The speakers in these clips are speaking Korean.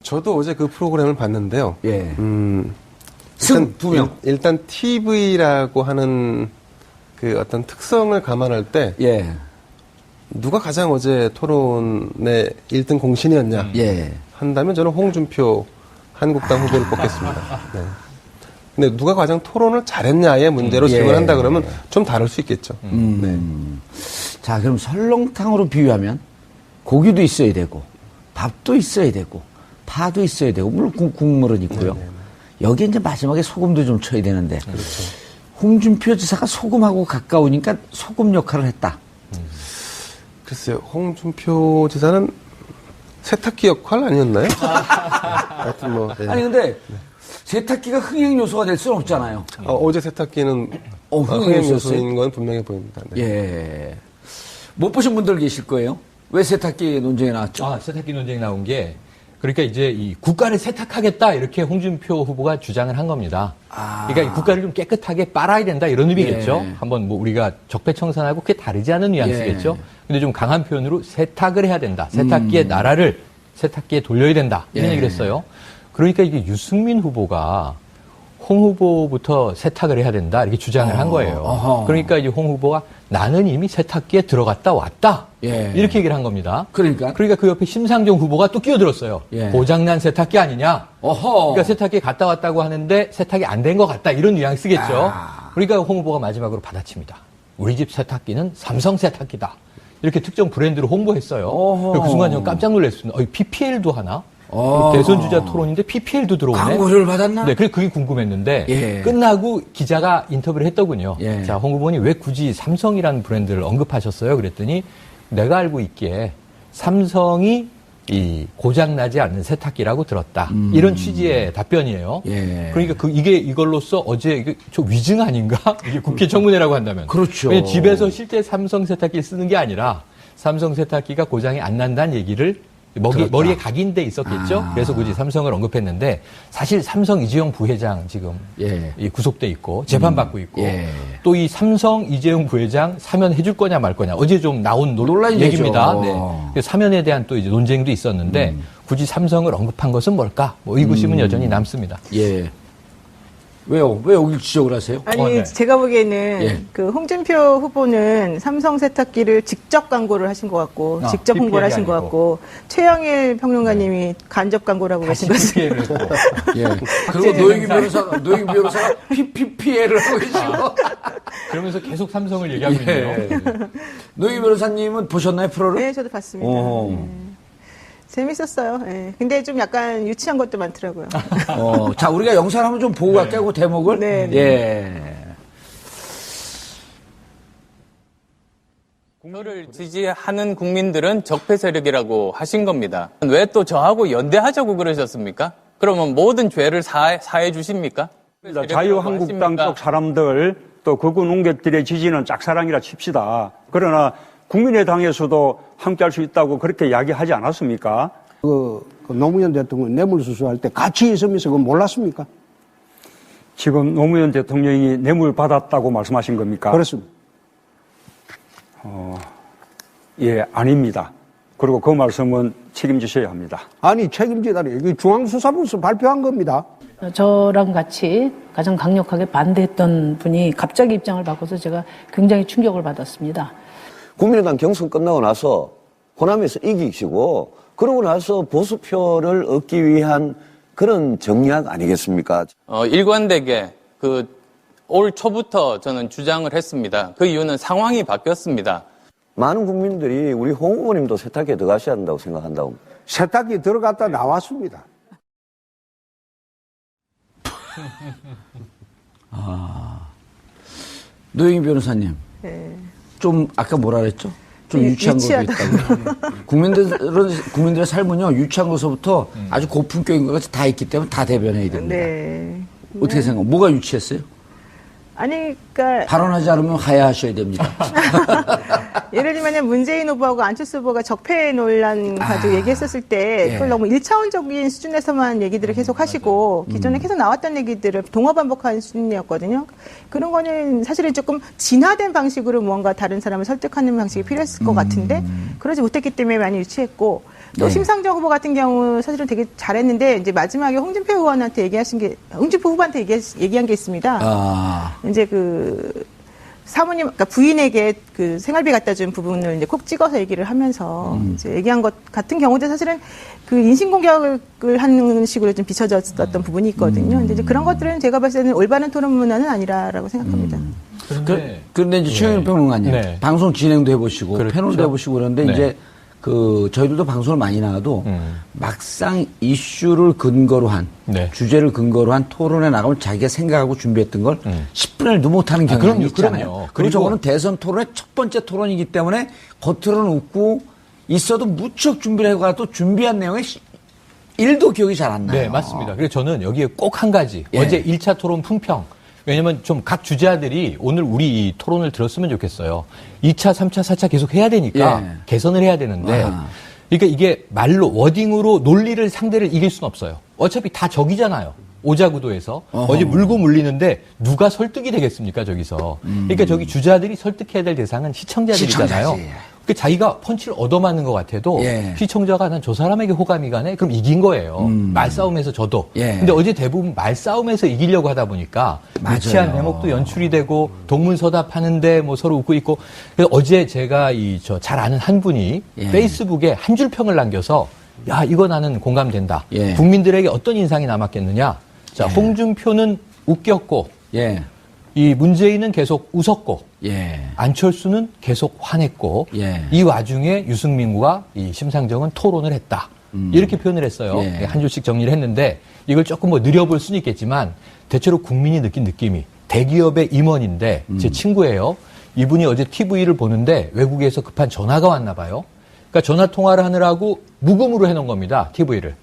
저도 어제 그 프로그램을 봤는데요. 예. 일단, 두 명. 일단 TV라고 하는 그 어떤 특성을 감안할 때 예. 누가 가장 어제 토론의 1등 공신이었냐 예. 한다면 저는 홍준표 한국당 후보를 뽑겠습니다. 네. 근데 누가 가장 토론을 잘했냐의 문제로 질문한다 그러면 좀 다를 수 있겠죠. 네. 자, 그럼 설렁탕으로 비유하면 고기도 있어야 되고 밥도 있어야 되고 파도 있어야 되고 물론 국물은 있고요. 네네. 여기에 이제 마지막에 소금도 좀 쳐야 되는데 그렇죠. 홍준표 지사가 소금하고 가까우니까 소금 역할을 했다. 글쎄요, 홍준표 지사는 세탁기 역할 아니었나요? 하여튼 뭐. 네. 아니 근데 세탁기가 흥행 요소가 될 수는 없잖아요. 어제 세탁기는 흥행 요소인 건 분명해 보입니다. 네. 예. 못 보신 분들 계실 거예요. 왜 세탁기 논쟁이 나왔죠? 세탁기 논쟁이 나온 게 그러니까 이제 이 국가를 세탁하겠다 이렇게 홍준표 후보가 주장을 한 겁니다. 그러니까 이 국가를 좀 깨끗하게 빨아야 된다 이런 의미겠죠. 예. 한번 뭐 우리가 적폐청산하고 그게 다르지 않은 뉘앙스겠죠. 근데 좀 강한 표현으로 세탁을 해야 된다. 세탁기의 나라를 세탁기에 돌려야 된다. 이런 얘기를 했어요. 그러니까 이게 유승민 후보가 홍 후보부터 세탁을 해야 된다 이렇게 주장을 한 거예요. 그러니까 이제 홍 후보가 나는 이미 세탁기에 들어갔다 왔다 이렇게 얘기를 한 겁니다. 그러니까 그 옆에 심상정 후보가 또 끼어들었어요. 고장난 세탁기 아니냐. 그러니까 세탁기에 갔다 왔다고 하는데 세탁이 안 된 것 같다 이런 뉘앙스겠죠. 그러니까 홍 후보가 마지막으로 받아칩니다. 우리 집 세탁기는 삼성 세탁기다. 이렇게 특정 브랜드로 홍보했어요. 그 순간 저는 깜짝 놀랐습니다. PPL도 하나? 대선 주자 토론인데 PPL도 들어오네. 광고를 받았나? 네, 그게 궁금했는데 끝나고 기자가 인터뷰를 했더군요. 자, 홍 후보님 왜 굳이 삼성이라는 브랜드를 언급하셨어요? 그랬더니 내가 알고 있기에 삼성이 이 고장나지 않는 세탁기라고 들었다. 이런 취지의 답변이에요. 그러니까 이걸로써 어제 이게 저 위증 아닌가? 이게 국회 청문회라고 한다면. 그렇죠. 왜냐면 집에서 실제 삼성 세탁기를 쓰는 게 아니라 삼성 세탁기가 고장이 안 난다는 얘기를 머리에 각인돼 있었겠죠. 그래서 굳이 삼성을 언급했는데 사실 삼성 이재용 부회장 지금 구속돼 있고 재판받고 있고 또 이 삼성 이재용 부회장 사면해줄 거냐 말 거냐 어제 좀 나온 논란 얘기입니다. 네. 사면에 대한 또 이제 논쟁도 있었는데 굳이 삼성을 언급한 것은 뭘까? 뭐 의구심은 여전히 남습니다. 왜요? 왜 여기 지적을 하세요? 아니, 제가 보기에는 그 홍준표 후보는 삼성 세탁기를 직접 광고를 하신 것 같고, 직접 홍보를 하신 것 같고, 최영일 평론가님이 간접 광고라고 하신 것을. 그리고 노영희 변호사가 PPL을 하고 계시고. 그러면서 계속 삼성을 얘기하고 있네요. 노영희 변호사님은 보셨나요, 프로를? 네, 저도 봤습니다. 재밌었어요. 근데 좀 약간 유치한 것도 많더라고요. 자, 우리가 영상 한번 좀 보고 갈게요, 그 대목을. 저를 지지하는 국민들은 적폐 세력이라고 하신 겁니다. 왜 또 저하고 연대하자고 그러셨습니까? 그러면 모든 죄를 사해 주십니까? 자유한국당 쪽 사람들 또 극우 농객들의 지지는 짝사랑이라 칩시다. 그러나 국민의당에서도 함께할 수 있다고 그렇게 이야기하지 않았습니까? 노무현 대통령 뇌물수수할 때 같이 있으면서 그거 몰랐습니까? 지금 노무현 대통령이 뇌물 받았다고 말씀하신 겁니까? 그렇습니다. 아닙니다. 그리고 그 말씀은 책임지셔야 합니다. 아니, 책임지다니. 이게 중앙수사부에서 발표한 겁니다. 저랑 같이 가장 강력하게 반대했던 분이 갑자기 입장을 바꿔서 제가 굉장히 충격을 받았습니다. 국민의당 경선 끝나고 나서 호남에서 이기시고 그러고 나서 보수표를 얻기 위한 그런 정략 아니겠습니까? 일관되게 올 초부터 저는 주장을 했습니다. 그 이유는 상황이 바뀌었습니다. 많은 국민들이 우리 홍 후보님도 세탁기에 들어가셔야 한다고 생각한다고. 세탁기 들어갔다 나왔습니다. 노영희 변호사님. 좀 아까 뭐라 그랬죠? 좀 유치한 것도 있다고. 국민들의 삶은요, 유치한 것부터 아주 고품격인 것까지 다 있기 때문에 다 대변해야 됩니다. 어떻게 생각해요? 뭐가 유치했어요? 아니, 그러니까 발언하지 않으면 하야하셔야 됩니다. 예를 들면 문재인 후보하고 안철수 후보가 적폐 논란 가지고 얘기했었을 때 그걸 너무 1차원적인 수준에서만 얘기들을 계속 하시고 기존에 계속 나왔던 얘기들을 동어반복한 수준이었거든요. 그런 거는 사실은 조금 진화된 방식으로 무언가 다른 사람을 설득하는 방식이 필요했을 것 같은데 그러지 못했기 때문에 많이 유치했고 또 네. 심상정 후보 같은 경우 사실은 되게 잘했는데 이제 마지막에 홍준표 의원한테 홍준표 후보한테 얘기한 게 있습니다. 아. 이제 그 사모님, 그러니까 부인에게 그 생활비 갖다 준 부분을 이제 콕 찍어서 얘기를 하면서 이제 얘기한 것 같은 경우도 사실은 그 인신공격을 하는 식으로 좀 비춰졌었던 부분이 있거든요. 근데 이제 그런 것들은 제가 봤을 때는 올바른 토론 문화는 아니라라고 생각합니다. 그런데 이제 최영일 평론가님 네. 방송 진행도 해보시고 그렇죠. 패널도 해보시고 그러는데 네. 이제 그 저희들도 방송을 많이 나와도 막상 이슈를 근거로 한 네. 주제를 근거로 한 토론에 나가면 자기가 생각하고 준비했던 걸 10분의 1도 못하는 경향이 그럼요, 있잖아요. 그럼요. 그리고 저거는 대선 토론의 첫 번째 토론이기 때문에 겉으로는 웃고 있어도 무척 준비를 해가도 준비한 내용에 1도 기억이 잘 안 나요. 네, 맞습니다. 그래서 저는 여기에 꼭 한 가지. 예. 어제 1차 토론 품평. 왜냐면 좀 각 주자들이 오늘 우리 이 토론을 들었으면 좋겠어요. 2차, 3차, 4차 계속 해야 되니까 예. 개선을 해야 되는데 아. 그러니까 이게 말로 워딩으로 논리를 상대를 이길 수는 없어요. 어차피 다 적이잖아요. 오자구도에서 어제 물고 물리는데 누가 설득이 되겠습니까 저기서. 그러니까 저기 주자들이 설득해야 될 대상은 시청자들이잖아요. 시청자지. 그 자기가 펀치를 얻어맞는 것 같아도 예. 시청자가 난 저 사람에게 호감이 가네? 그럼 이긴 거예요. 말싸움에서 져도. 예. 근데 어제 대부분 말싸움에서 이기려고 하다 보니까 맞아요. 유치한 대목도 연출이 되고 동문서답하는데 뭐 서로 웃고 있고. 그래서 어제 제가 저 잘 아는 한 분이 예. 페이스북에 한 줄 평을 남겨서 야 이거 나는 공감된다. 예. 국민들에게 어떤 인상이 남았겠느냐. 자 홍준표는 웃겼고 예. 이 문재인은 계속 웃었고 예. 안철수는 계속 화냈고 예. 이 와중에 유승민과 이 심상정은 토론을 했다. 이렇게 표현을 했어요. 예. 한 줄씩 정리를 했는데 이걸 조금 뭐 느려볼 수는 있겠지만 대체로 국민이 느낀 느낌이 대기업의 임원인데 제 친구예요. 이분이 어제 TV를 보는데 외국에서 급한 전화가 왔나 봐요. 그러니까 전화 통화를 하느라고 무음으로 해놓은 겁니다. TV를.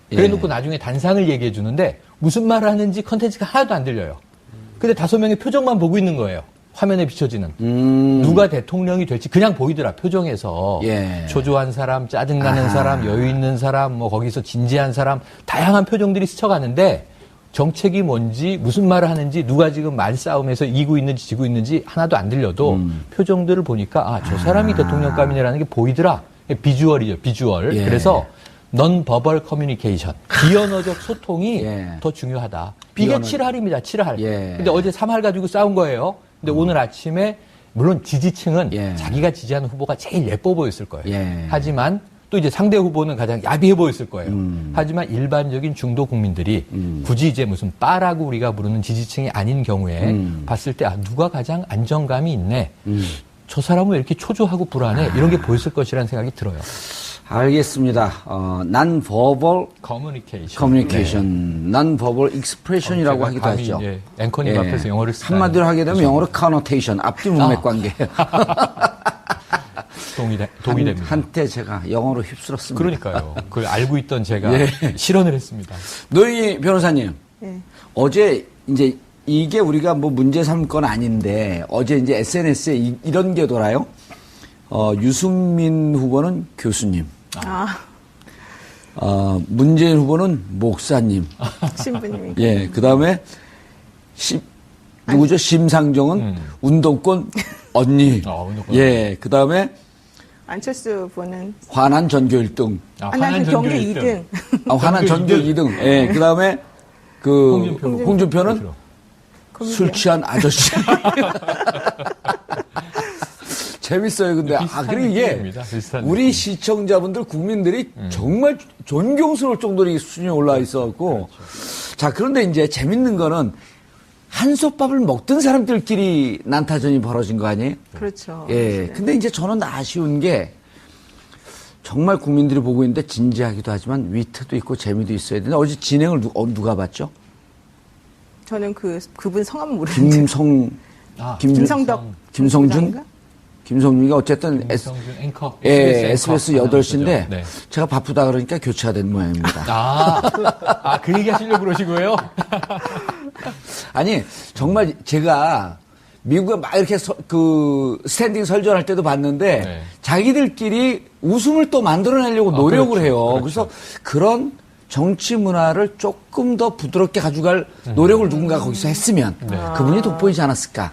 그래놓고 나중에 단상을 얘기해 주는데 무슨 말을 하는지 컨텐츠가 하나도 안 들려요. 근데 5명의 표정만 보고 있는 거예요. 화면에 비춰지는. 누가 대통령이 될지 그냥 보이더라, 표정에서. 예. 초조한 사람, 짜증나는 사람, 여유 있는 사람, 뭐 거기서 진지한 사람, 다양한 표정들이 스쳐가는데 정책이 뭔지, 무슨 말을 하는지, 누가 지금 말싸움에서 이기고 있는지 지고 있는지 하나도 안 들려도 표정들을 보니까 저 사람이 대통령감이네라는 게 보이더라. 비주얼이죠, 비주얼. 예. 그래서 non-verbal communication, 비언어적 소통이 예. 더 중요하다. 이게 7할입니다, 7할. 예. 근데 어제 3할 가지고 싸운 거예요. 근데 오늘 아침에, 물론 지지층은 예. 자기가 지지하는 후보가 제일 예뻐 보였을 거예요. 예. 하지만 또 이제 상대 후보는 가장 야비해 보였을 거예요. 하지만 일반적인 중도 국민들이 굳이 이제 무슨 빠라고 우리가 부르는 지지층이 아닌 경우에 봤을 때 누가 가장 안정감이 있네. 저 사람은 왜 이렇게 초조하고 불안해? 이런 게 보였을 것이라는 생각이 들어요. 알겠습니다. non-verbal communication, non-verbal expression이라고 하기도 감히 하죠. 이제 앵커님 앞에서 영어를 쓰다니. 한마디로 하게 되면 영어로 connotation, 앞뒤 문맥 관계. 동의됩니다. 한때 제가 영어로 휩쓸었습니다. 그러니까요. 그걸 알고 있던 제가 예. 실언을 했습니다. 노영희 변호사님, 네. 어제 이제 이게 우리가 뭐 문제 삼을 건 아닌데 어제 이제 SNS에 이런 게 돌아요. 유승민 후보는 교수님. 문재인 후보는 목사님. 신부님이. 예, 그 다음에 누구죠? 심상정은 운동권 언니. 운동권. 예, 그 다음에 안철수 후보는 화난 전교 1등. 하나는 경기 2등. 화난 전교 2등. 예, 그 다음에 홍준표는 코미디언. 술 취한 아저씨. 재밌어요, 근데. 그리고 이게 느낌입니다. 비슷한 우리 느낌. 시청자분들, 국민들이 정말 존경스러울 정도로 이 수준이 올라와 있어갖고. 그렇죠. 자, 그런데 이제 재밌는 거는 한솥밥을 먹던 사람들끼리 난타전이 벌어진 거 아니에요? 그렇죠. 예. 근데 이제 저는 아쉬운 게 정말 국민들이 보고 있는데 진지하기도 하지만 위트도 있고 재미도 있어야 되는데 어제 진행을 누가 봤죠? 저는 그분 성함은 모르는데. 김성준? 김성준이가 어쨌든 김성준 앵커. SBS 앵커 8시인데 네. 제가 바쁘다 그러니까 교체가 된 모양입니다. 그 얘기 하시려고 그러시고요? 아니, 정말 제가 미국에 막 이렇게 스탠딩 설전할 때도 봤는데 네. 자기들끼리 웃음을 또 만들어내려고 노력을 그렇죠. 해요. 그렇죠. 그래서 그런 정치 문화를 조금 더 부드럽게 가져갈 노력을 누군가 거기서 했으면 그분이 돋보이지 않았을까.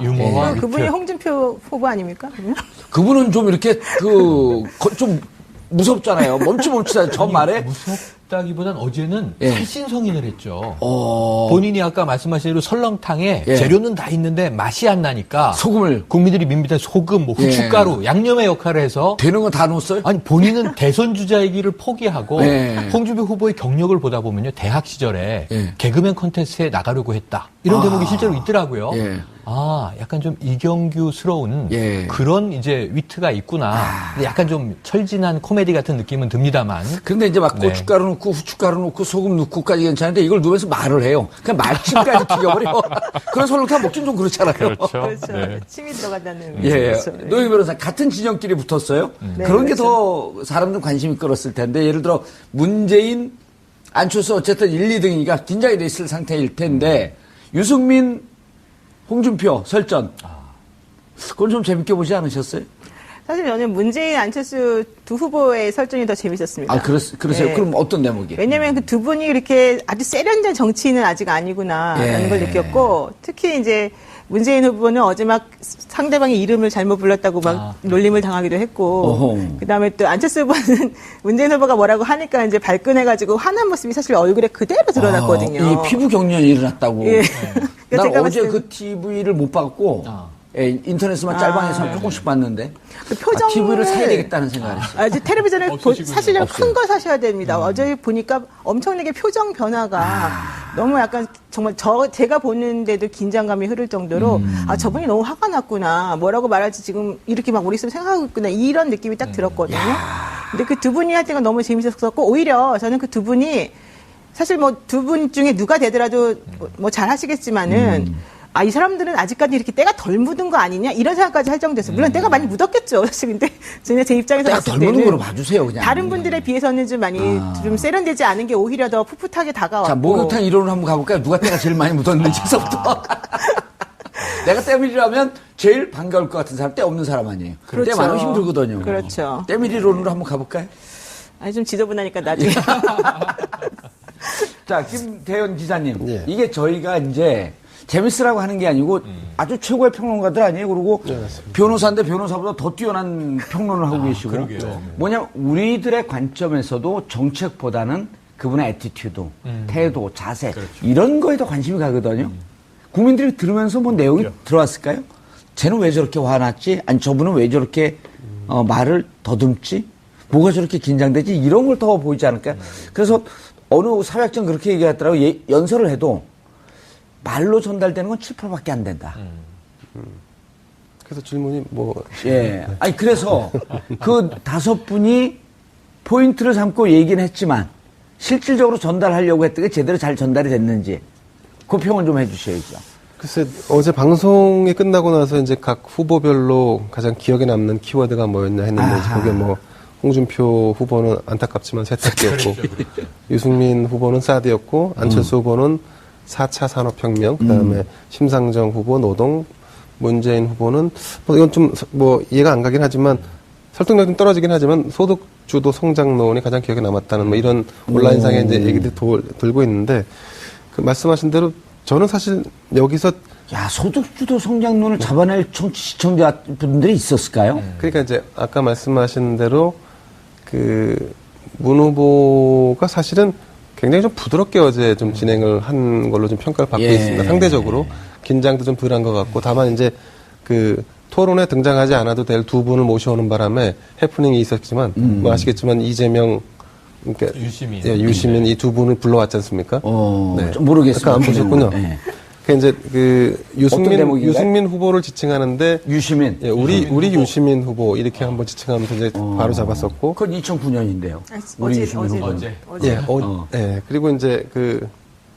유머와 그분이 위트. 홍준표 후보 아닙니까? 그러면? 그분은 좀 이렇게 좀 무섭잖아요. 멈칫멈칫하죠. 저 말에. 무섭다기보단 어제는 예. 살신성인을 했죠. 본인이 아까 말씀하신 대로 설렁탕에 예. 재료는 다 있는데 맛이 안 나니까 소금을. 국민들이 밋밋한 소금, 뭐 후춧가루, 양념의 역할을 해서 되는 거 다 넣었어요? 아니 본인은 대선 주자이기를 포기하고 예. 홍준표 후보의 경력을 보다 보면요 대학 시절에 예. 개그맨 콘테스트에 나가려고 했다 이런 대목이 실제로 있더라고요. 예. 아 약간 좀 이경규스러운 예. 그런 이제 위트가 있구나. 근데 약간 좀 철진한 코미디 같은 느낌은 듭니다만. 근데 이제 막 네. 고춧가루 넣고 후춧가루 넣고 소금 넣고까지 괜찮은데 이걸 넣으면서 말을 해요. 그냥 말침까지 튀겨버려. 그런 설렁탕 먹긴 좀 그렇잖아요. 그렇죠. 네. 침이 들어간다는. 예, 그렇죠. 노영 변호사 같은 진영끼리 붙었어요. 네, 그런 게 그렇죠. 더 사람들 관심이 끌었을 텐데 예를 들어 문재인, 안철수 어쨌든 1, 2등이니까 긴장이 돼 있을 상태일 텐데 유승민, 홍준표 설전. 그건 좀 재밌게 보지 않으셨어요? 사실 저는 문재인, 안철수 두 후보의 설전이 더 재밌었습니다. 아, 그러세요? 네. 그럼 어떤 대목이? 왜냐면 그 두 분이 이렇게 아주 세련된 정치인은 아직 아니구나라는 예. 걸 느꼈고, 특히 이제 문재인 후보는 어제 막 상대방의 이름을 잘못 불렀다고 막 놀림을 당하기도 했고, 어허. 그 다음에 또 안철수 후보는 문재인 후보가 뭐라고 하니까 이제 발끈해가지고 화난 모습이 사실 얼굴에 그대로 드러났거든요. 이 피부 경련이 일어났다고. 예. 난 제가 어제 봤을 그 TV를 못 봤고, 예, 인터넷에만 짤방에서 조금씩 봤는데, 그 표정을 TV를 사야 되겠다는 생각을 했어요. 이제 텔레비전을 사시려면 없어요. 큰 거 사셔야 됩니다. 어제 보니까 엄청나게 표정 변화가 너무 약간 정말 제가 보는데도 긴장감이 흐를 정도로 아 저분이 너무 화가 났구나. 뭐라고 말할지 지금 이렇게 막 머릿속에 생각하고 있구나. 이런 느낌이 딱 들었거든요. 근데 그 두 분이 할 때가 너무 재밌었고 오히려 저는 그 두 분이 사실 뭐 두 분 중에 누가 되더라도 뭐 잘 하시겠지만은 아, 이 사람들은 아직까지 이렇게 때가 덜 묻은 거 아니냐? 이런 생각까지 할 정도였어요. 물론 때가 많이 묻었겠죠. 사실 근데 제 입장에서 때가 봤을 덜 때는 묻은 거로 봐주세요, 그냥. 다른 분들에 비해서는 좀 많이 좀 세련되지 않은 게 오히려 더 풋풋하게 다가왔고. 자, 목욕탕 이론을 한번 가볼까요? 누가 때가 제일 많이 묻었는지서부터. 내가 때밀이라면 제일 반가울 것 같은 사람, 때 없는 사람 아니에요. 그렇죠. 때 많으면 힘들거든요. 그렇죠. 때밀이론으로 한번 가볼까요? 아니 좀 지저분하니까 나중에. 자, 김대현 기자님. 예. 이게 저희가 이제 재밌으라고 하는 게 아니고 아주 최고의 평론가들 아니에요. 그리고 변호사인데 변호사보다 더 뛰어난 평론을 하고 계시고. 그러게요. 뭐냐, 우리들의 관점에서도 정책보다는 그분의 애티튜드, 태도, 자세, 이런 거에 더 관심이 가거든요. 국민들이 들으면서 뭐 내용이 들어왔을까요? 쟤는 왜 저렇게 화났지? 아니, 저분은 왜 저렇게 말을 더듬지? 뭐가 저렇게 긴장되지? 이런 걸 더 보이지 않을까요? 그래서 어느 사회학자는 그렇게 얘기하더라고요. 연설을 해도 말로 전달되는 건 7%밖에 안 된다. 그래서 질문이 뭐. 예. 아니, 그래서 그 5분이 포인트를 삼고 얘기는 했지만 실질적으로 전달하려고 했던 게 제대로 잘 전달이 됐는지 그 평을 좀 해주셔야죠. 글쎄, 어제 방송이 끝나고 나서 이제 각 후보별로 가장 기억에 남는 키워드가 뭐였냐 했는데, 이제 그게 뭐, 홍준표 후보는 안타깝지만 세탁기였고, 유승민 후보는 사드였고, 안철수 후보는 4차 산업혁명, 그 다음에 심상정 후보 노동, 문재인 후보는, 뭐 이건 좀 뭐 이해가 안 가긴 하지만, 설득력이 좀 떨어지긴 하지만, 소득주도 성장론이 가장 기억에 남았다는 뭐 이런 온라인상에 이제 얘기들이 돌고 있는데, 그 말씀하신 대로 저는 사실 여기서 야, 소득주도 성장론을 잡아낼 시청자분들이 있었을까요? 그러니까 이제 아까 말씀하신 대로 그 문 후보가 사실은 굉장히 좀 부드럽게 어제 좀 진행을 한 걸로 좀 평가를 받고 예. 있습니다. 상대적으로 긴장도 좀 덜한 것 같고 다만 이제 그 토론에 등장하지 않아도 될 두 분을 모셔오는 바람에 해프닝이 있었지만 뭐 아시겠지만 이재명 그러니까 유시민. 예, 유시민 이 두 분을 불러왔지 않습니까? 좀 모르겠어요. 아까 안 보셨군요. 네. 그 이제 그 어떤 대목인가요? 유승민 후보를 지칭하는데 유시민. 예, 우리 유시민 후보 이렇게 한번 지칭하면서 이제 바로 잡았었고. 그건 2009년인데요. 우리 유시민 후보는. 예, 그리고 이제 그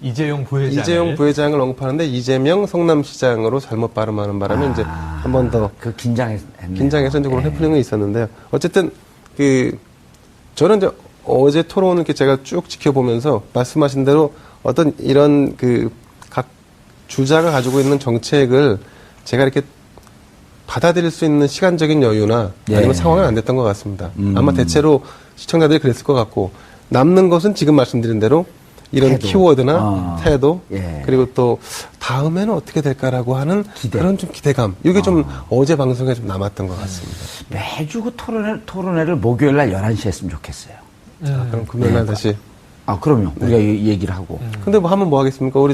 이재용 부회장. 이재용 부회장을 언급하는데 이재명 성남시장으로 잘못 발음하는 바람에 이제 한 번 더 그 긴장해서 이제 그런 해프닝이 있었는데요. 어쨌든 그 저는 이제 어제 토론을 이렇게 제가 쭉 지켜보면서 말씀하신 대로 어떤 이런 그 각 주자가 가지고 있는 정책을 제가 이렇게 받아들일 수 있는 시간적인 여유나 아니면 상황은 안 됐던 것 같습니다. 아마 대체로 시청자들이 그랬을 것 같고 남는 것은 지금 말씀드린 대로 이런 태도. 키워드나 태도 예. 그리고 또 다음에는 어떻게 될까라고 하는 기대. 그런 좀 기대감 이게 좀 어제 방송에 좀 남았던 것 같습니다. 매주 그 토론회를 목요일 날 11시에 했으면 좋겠어요. 그럼 금요일 날 다시. 그럼요. 우리가 이 얘기를 하고. 근데 뭐 하면 뭐 하겠습니까? 우리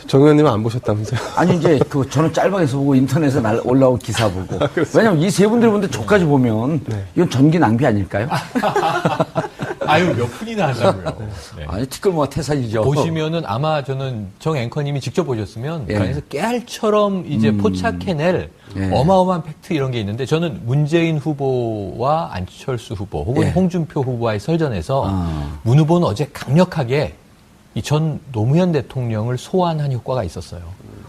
정 의원님은 안 보셨다면서요? 아니, 이제, 저는 짤방에서 보고 인터넷에 올라온 기사 보고. 왜냐면 이 세 분들 보는데 저까지 보면, 이건 전기 낭비 아닐까요? 아유, 몇 분이나 하려고요. 네. 아니, 티끌모아 태산이죠. 보시면은 아마 저는 정 앵커님이 직접 보셨으면, 그 안에서 깨알처럼 이제 포착해낼 어마어마한 팩트 이런 게 있는데, 저는 문재인 후보와 안철수 후보, 혹은 홍준표 후보와의 설전에서 문 후보는 어제 강력하게 이 전 노무현 대통령을 소환한 효과가 있었어요.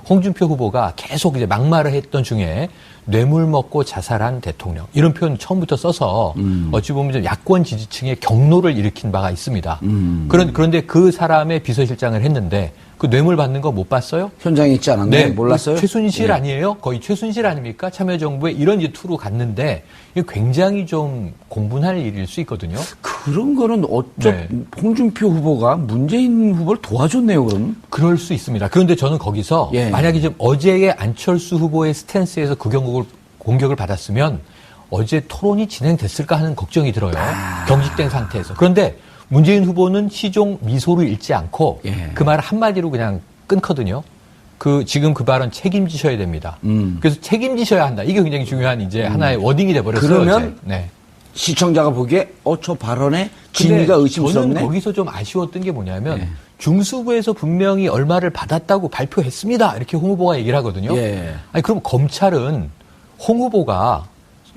홍준표 후보가 계속 이제 막말을 했던 중에 뇌물 먹고 자살한 대통령 이런 표현 처음부터 써서 어찌 보면 좀 야권 지지층의 경로를 일으킨 바가 있습니다. 그런데 그 사람의 비서실장을 했는데 그 뇌물 받는 거 못 봤어요? 현장에 있지 않았나요? 네, 몰랐어요? 최순실 아니에요? 거의 최순실 아닙니까? 참여정부에 이런 이제 투로 갔는데 이게 굉장히 좀 공분할 일일 수 있거든요. 그런 거는 홍준표 후보가 문재인 후보를 도와줬네요, 그럼? 그럴 수 있습니다. 그런데 저는 거기서 만약에 좀 어제의 안철수 후보의 스탠스에서 그 공격을 받았으면 어제 토론이 진행됐을까 하는 걱정이 들어요. 경직된 상태에서. 그런데 문재인 후보는 시종 미소를 잃지 않고 그 말 한마디로 그냥 끊거든요. 지금 그 발언 책임지셔야 됩니다. 그래서 책임지셔야 한다. 이게 굉장히 중요한 이제 하나의 워딩이 돼버렸어요. 그러면 시청자가 보기에 저 발언에 진위가 의심스럽네. 저는 거기서 좀 아쉬웠던 게 뭐냐면 중수부에서 분명히 얼마를 받았다고 발표했습니다. 이렇게 홍 후보가 얘기를 하거든요. 아니 그럼 검찰은 홍 후보가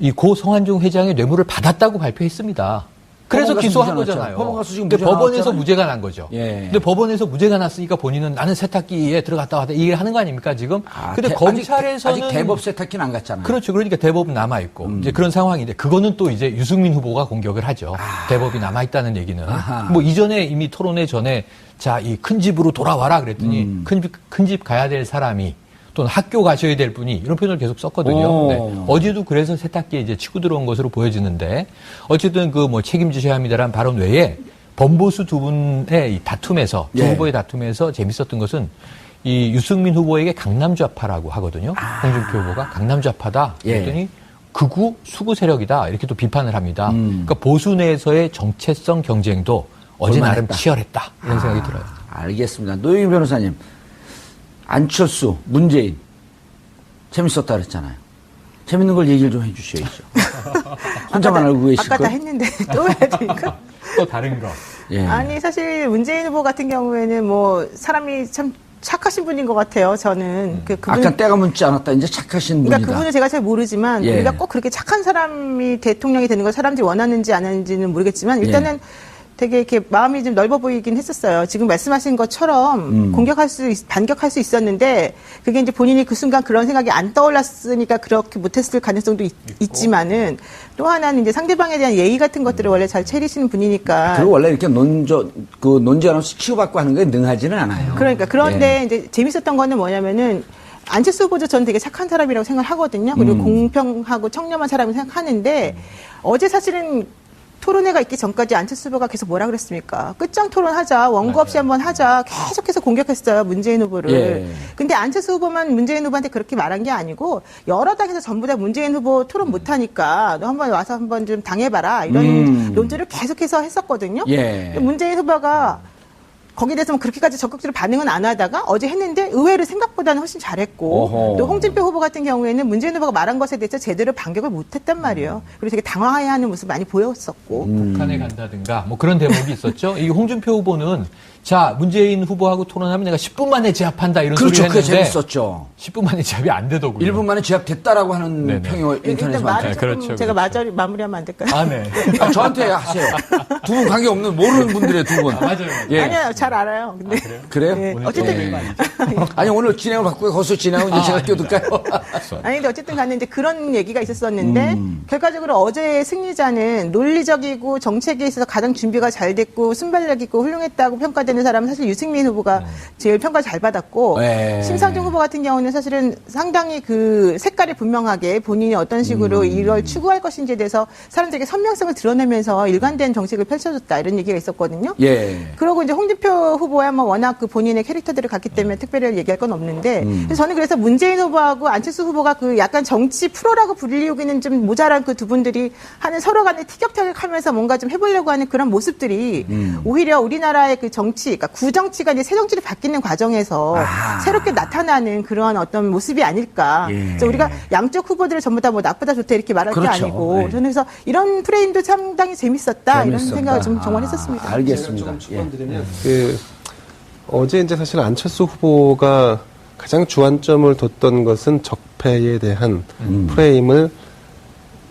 이 고 성한종 회장의 뇌물을 받았다고 발표했습니다. 그래서 기소한 거잖아요. 근데 법원에서 무죄가 난 거죠. 근데 법원에서 무죄가 났으니까 본인은 나는 세탁기에 들어갔다 왔다 이 얘기를 하는 거 아닙니까 지금? 근데 검찰에서는 아직 대법 세탁기는 안 갔잖아요. 그렇죠. 그러니까 대법은 남아 있고 이제 그런 상황인데 그거는 또 이제 유승민 후보가 공격을 하죠. 대법이 남아 있다는 얘기는. 뭐 이전에 이미 토론회 전에 자, 이 큰 집으로 돌아와라 그랬더니 큰 집 가야 될 사람이 또는 학교 가셔야 될 분이 이런 표현을 계속 썼거든요. 네. 어제도 그래서 세탁기에 이제 치고 들어온 것으로 보여지는데 어쨌든 그 뭐 책임지셔야 합니다라는 발언 외에 범보수 두 분의 이 다툼에서 두 후보의 다툼에서 재밌었던 것은 이 유승민 후보에게 강남좌파라고 하거든요. 홍준표 후보가 강남좌파다. 그랬더니 극우 수구 세력이다. 이렇게 또 비판을 합니다. 그러니까 보수 내에서의 정체성 경쟁도 어제 나름 치열했다. 이런 생각이 들어요. 알겠습니다. 노영희 변호사님. 안철수, 문재인 재밌었다 그랬잖아요. 재밌는 걸 얘기를 좀 해주셔야죠. 혼자만 알고 계실 걸? 아까 다 했는데 또 해야 되니까. 또 다른 거. 아니 사실 문재인 후보 같은 경우에는 뭐 사람이 참 착하신 분인 것 같아요. 저는 아까 때가 묻지 않았다. 이제 착하신 분이다. 그러니까 그분을 제가 잘 모르지만 우리가 꼭 그렇게 착한 사람이 대통령이 되는 걸 사람들이 원하는지 안 하는지는 모르겠지만 일단은. 되게 이렇게 마음이 좀 넓어 보이긴 했었어요. 지금 말씀하신 것처럼 반격할 수 있었는데 그게 이제 본인이 그 순간 그런 생각이 안 떠올랐으니까 그렇게 못했을 가능성도 있지만은 또 하나는 이제 상대방에 대한 예의 같은 것들을 원래 잘 차리시는 분이니까. 그리고 원래 이렇게 논지하면서 치고받고 하는 게 능하지는 않아요. 그러니까 그런데 이제 재밌었던 거는 뭐냐면은 안철수 후보도 저는 되게 착한 사람이라고 생각하거든요. 그리고 공평하고 청렴한 사람이라고 생각하는데 어제 사실은 토론회가 있기 전까지 안철수 후보가 계속 뭐라 그랬습니까? 끝장 토론하자, 원고 없이 한번 하자, 계속해서 공격했어요, 문재인 후보를. 근데 안철수 후보만 문재인 후보한테 그렇게 말한 게 아니고 여러 당에서 전부 다 문재인 후보 토론 못하니까 너 한번 와서 한번 좀 당해봐라 이런 논조를 계속해서 했었거든요. 문재인 후보가 거기에 대해서 그렇게까지 적극적으로 반응은 안 하다가 어제 했는데 의외로 생각보다는 훨씬 잘했고 또 홍준표 후보 같은 경우에는 문재인 후보가 말한 것에 대해서 제대로 반격을 못했단 말이에요. 그리고 되게 당황해하는 모습 많이 보였었고. 북한에 간다든가 뭐 그런 대목이 있었죠. 이 홍준표 후보는 자 문재인 후보하고 토론하면 내가 10분 만에 제압한다 이런 소리를 했는데 재밌었죠. 10분 만에 제압이 안 되더군요. 1분 만에 제압됐다라고 하는 평이 인터넷에 많죠. 그렇죠. 제가 마무리하면 안 될까요? 네. 저한테 하세요. 두 분 관계 없는 모르는 분들의 두 분. 맞아요. 아니요, 잘 알아요. 근데 그래요? 네. 어쨌든 아니 오늘 진행을 바꾸고 거기서 진행하고 이제 제가 끼어들까요? 아니 근데 어쨌든 간에 이제 그런 얘기가 있었었는데 결과적으로 어제의 승리자는 논리적이고 정책에 있어서 가장 준비가 잘 됐고 순발력 있고 훌륭했다고 평가된 되는 사람은 사실 유승민 후보가 제일 평가 잘 받았고 심상정 후보 같은 경우는 사실은 상당히 그 색깔이 분명하게 본인이 어떤 식으로 이걸 추구할 것인지에 대해서 사람들에게 선명성을 드러내면서 일관된 정책을 펼쳐줬다 이런 얘기가 있었거든요. 그리고 이제 홍준표 후보야 뭐 워낙 그 본인의 캐릭터들을 갖기 때문에 특별히 얘기할 건 없는데 저는 그래서 문재인 후보하고 안철수 후보가 그 약간 정치 프로라고 불리우기는 좀 모자란 그 두 분들이 하는 서로 간에 티격태격하면서 뭔가 좀 해보려고 하는 그런 모습들이 오히려 우리나라의 그 정치, 그러니까 구정치가 이제 새 정치로 바뀌는 과정에서 새롭게 나타나는 그런 어떤 모습이 아닐까. 그래서 우리가 양쪽 후보들을 전부 다 뭐 나쁘다 좋다 이렇게 말할 게 아니고 저는 그래서 이런 프레임도 상당히 재밌었다 이런 생각을 좀 정말 했었습니다. 알겠습니다. 어제 이제 사실 안철수 후보가 가장 주안점을 뒀던 것은 적폐에 대한 프레임을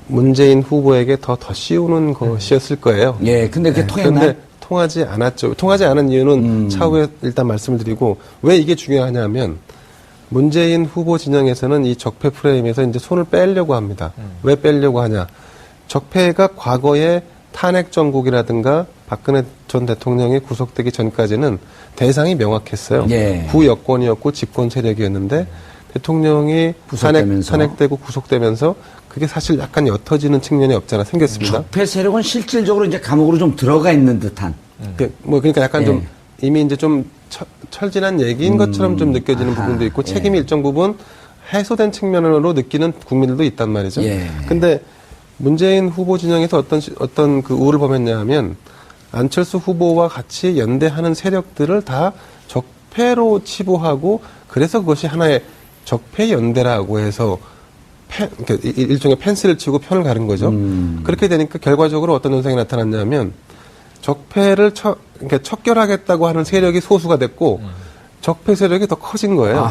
문재인 후보에게 더 씌우는 것이었을 거예요. 근데 그게 통했나요? 근데 통하지 않았죠. 통하지 않은 이유는 차후에 일단 말씀을 드리고 왜 이게 중요하냐면 문재인 후보 진영에서는 이 적폐 프레임에서 이제 손을 빼려고 합니다. 왜 빼려고 하냐? 적폐가 과거에 탄핵 정국이라든가 박근혜 전 대통령이 구속되기 전까지는 대상이 명확했어요. 구여권이었고 집권 세력이었는데 대통령이 탄핵되고 구속되면서 그게 사실 약간 옅어지는 측면이 없잖아 생겼습니다. 적폐 세력은 실질적으로 이제 감옥으로 좀 들어가 있는 듯한. 그러니까 약간 좀 이미 이제 좀 철진한 얘기인 것처럼 좀 느껴지는 부분도 있고 책임이 일정 부분 해소된 측면으로 느끼는 국민들도 있단 말이죠. 근데 문재인 후보 진영에서 어떤 그 우를 범했냐 하면 안철수 후보와 같이 연대하는 세력들을 다 적폐로 치부하고 그래서 그것이 하나의 적폐 연대라고 해서 그러니까 일종의 펜스를 치고 편을 가른 거죠. 그렇게 되니까 결과적으로 어떤 현상이 나타났냐면 적폐를 그러니까 척결하겠다고 하는 세력이 소수가 됐고 적폐 세력이 더 커진 거예요.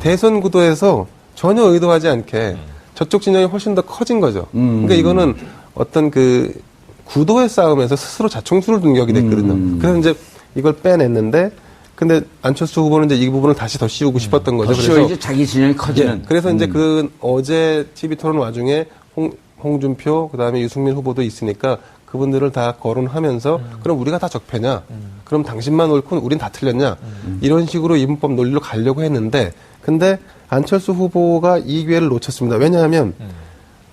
대선 구도에서 전혀 의도하지 않게 저쪽 진영이 훨씬 더 커진 거죠. 그러니까 이거는 어떤 그 구도의 싸움에서 스스로 자충수를 둔 격이 됐거든요. 그래서 이제 이걸 빼냈는데 근데 안철수 후보는 이제 이 부분을 다시 더 씌우고 싶었던 거죠. 그래서 이제 자기 진영이 커지는. 그래서 이제 그 어제 TV 토론 와중에 홍준표 그다음에 유승민 후보도 있으니까 그분들을 다 거론하면서 그럼 우리가 다 적폐냐? 그럼 당신만 옳고 우린 다 틀렸냐? 이런 식으로 이분법 논리로 가려고 했는데 근데 안철수 후보가 이 기회를 놓쳤습니다. 왜냐하면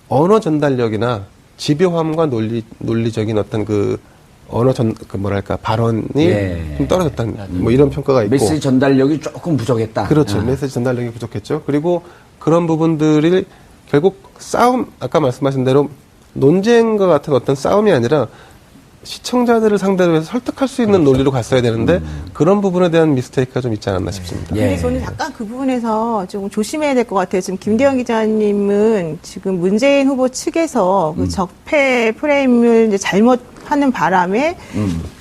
언어 전달력이나 집요함과 논리적인 어떤 그 언어 발언이 좀 떨어졌다는 뭐 이런 평가가 있고 메시지 전달력이 조금 부족했다. 그렇죠. 메시지 전달력이 부족했죠. 그리고 그런 부분들이 결국 아까 말씀하신 대로 논쟁과 같은 어떤 싸움이 아니라 시청자들을 상대로 해서 설득할 수 있는 논리로 갔어야 되는데 그런 부분에 대한 미스테이크가 좀 있지 않았나 싶습니다. 근데 저는 약간 그 부분에서 좀 조심해야 될 것 같아요. 지금 김대영 기자님은 지금 문재인 후보 측에서 그 적폐 프레임을 이제 잘못하는 바람에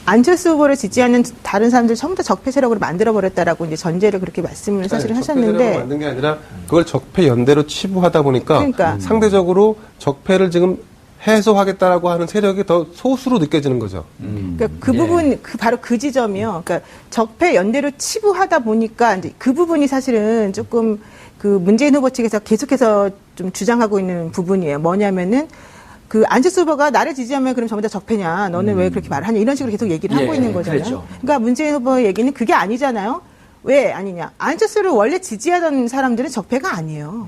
안철수 후보를 지지하는 다른 사람들 전부 다 적폐 세력으로 만들어버렸다라고 이제 전제를 그렇게 말씀을 사실 하셨는데. 적폐 세력으로 만든 게 아니라 그걸 적폐 연대로 치부하다 보니까 상대적으로 적폐를 지금 해소하겠다라고 하는 세력이 더 소수로 느껴지는 거죠. 그러니까 그 부분, 바로 그 지점이요. 그러니까 적폐 연대로 치부하다 보니까 이제 그 부분이 사실은 조금 그 문재인 후보 측에서 계속해서 좀 주장하고 있는 부분이에요. 뭐냐면은 그 안철수 후보가 나를 지지하면 그럼 전부 다 적폐냐? 너는 왜 그렇게 말하냐? 이런 식으로 계속 얘기를 하고 있는 거잖아요. 그렇죠. 그러니까 문재인 후보의 얘기는 그게 아니잖아요. 왜 아니냐? 안철수를 원래 지지하던 사람들은 적폐가 아니에요.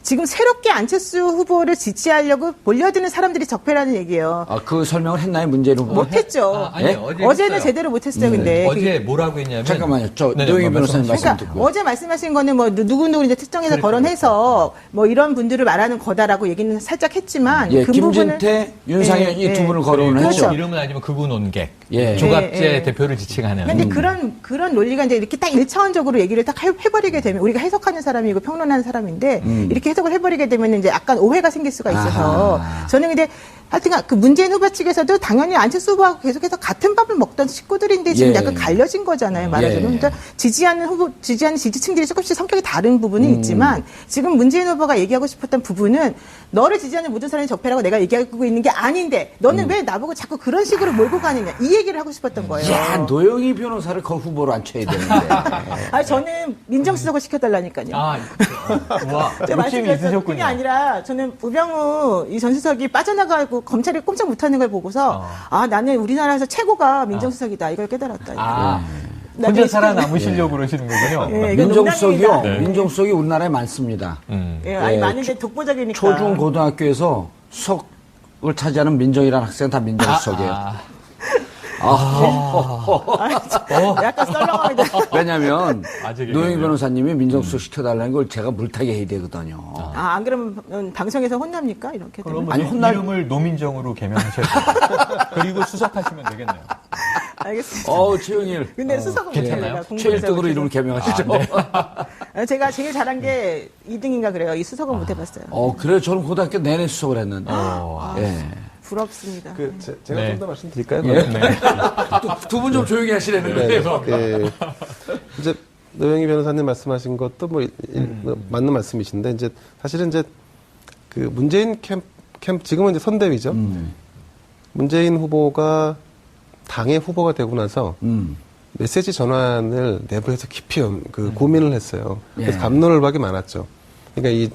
지금 새롭게 안철수 후보를 지지하려고 몰려드는 사람들이 적폐라는 얘기예요. 그 설명을 했나요, 문재인 후보? 못했죠. 아니, 어제는 제대로 못했어요, 근데. 어제 뭐라고 했냐면. 잠깐만요. 노영희 변호사님 말씀 듣고. 어제 말씀하신 거는 뭐 누구누구 이제 특정해서 거론해서 뭐 이런 분들을 말하는 거다라고 얘기는 살짝 했지만. 그 김진태, 윤상현 이 두 분을 거론을 했죠. 그렇죠. 이름은 아니면 극우 논객. 조갑제 대표를 지칭하는. 근데 그런 논리가 이제 이렇게 딱 1차원적으로 얘기를 딱 해버리게 되면 우리가 해석하는 사람이고 평론하는 사람인데 이렇게 해석을 해버리게 되면 이제 약간 오해가 생길 수가 있어서 저는 근데 하여튼 그 문재인 후보 측에서도 당연히 안철수 후보하고 계속해서 같은 밥을 먹던 식구들인데 지금 약간 갈려진 거잖아요, 말하자면. 그러니까 지지하는 지지층들이 조금씩 성격이 다른 부분은 있지만 지금 문재인 후보가 얘기하고 싶었던 부분은 너를 지지하는 모든 사람이 적폐라고 내가 얘기하고 있는 게 아닌데 너는 왜 나보고 자꾸 그런 식으로 몰고 가느냐 이 얘기를 하고 싶었던 거예요. 야, 노영희 변호사를 그 후보로 앉혀야 되는데. 저는 민정수석을 시켜달라니까요. 와, 욕심이 있으셨군요. 그게 아니라 저는 우병우 이 전 수석이 빠져나가고 수사하고 검찰이 꼼짝 못하는 걸 보고서 아 나는 우리나라에서 최고가 민정수석이다 이걸 깨달았다. 혼자 살아남으시려고 그러시는 거군요. 예, 민정수석이요. 민정수석이 우리나라에 많습니다. 예, 아니 많은데 독보적이니까. 초중 고등학교에서 수석을 차지하는 민정이라는 학생은 다 민정수석이에요. 약간 썰렁합니다. 왜냐면 노영희 변호사님이 민정수석 시켜달라는 걸 제가 물타기 해야 되거든요. 안 그러면 방송에서 혼납니까? 이렇게 되면? 아니 이름을 노민정으로 개명하셔야 돼요. 그리고 수석하시면 되겠네요. 알겠습니다. 최영일. 근데 수석은 괜찮나요? 최일등으로 이름을 개명하시죠. 제가 제일 잘한 게 2등인가 그래요. 이 수석은 못 해봤어요. 그래요. 저는 고등학교 내내 수석을 했는데. 부럽습니다. 제가 좀 더 말씀드릴까요? 두 분 좀 조용히 하시라는 거예요. 이제 노영희 변호사님 말씀하신 것도 맞는 말씀이신데 이제 사실은 이제 그 문재인 캠프 지금은 이제 선대위죠. 문재인 후보가 당의 후보가 되고 나서 메시지 전환을 내부에서 깊이 고민을 했어요. 그래서 갑론을박이 많았죠. 그러니까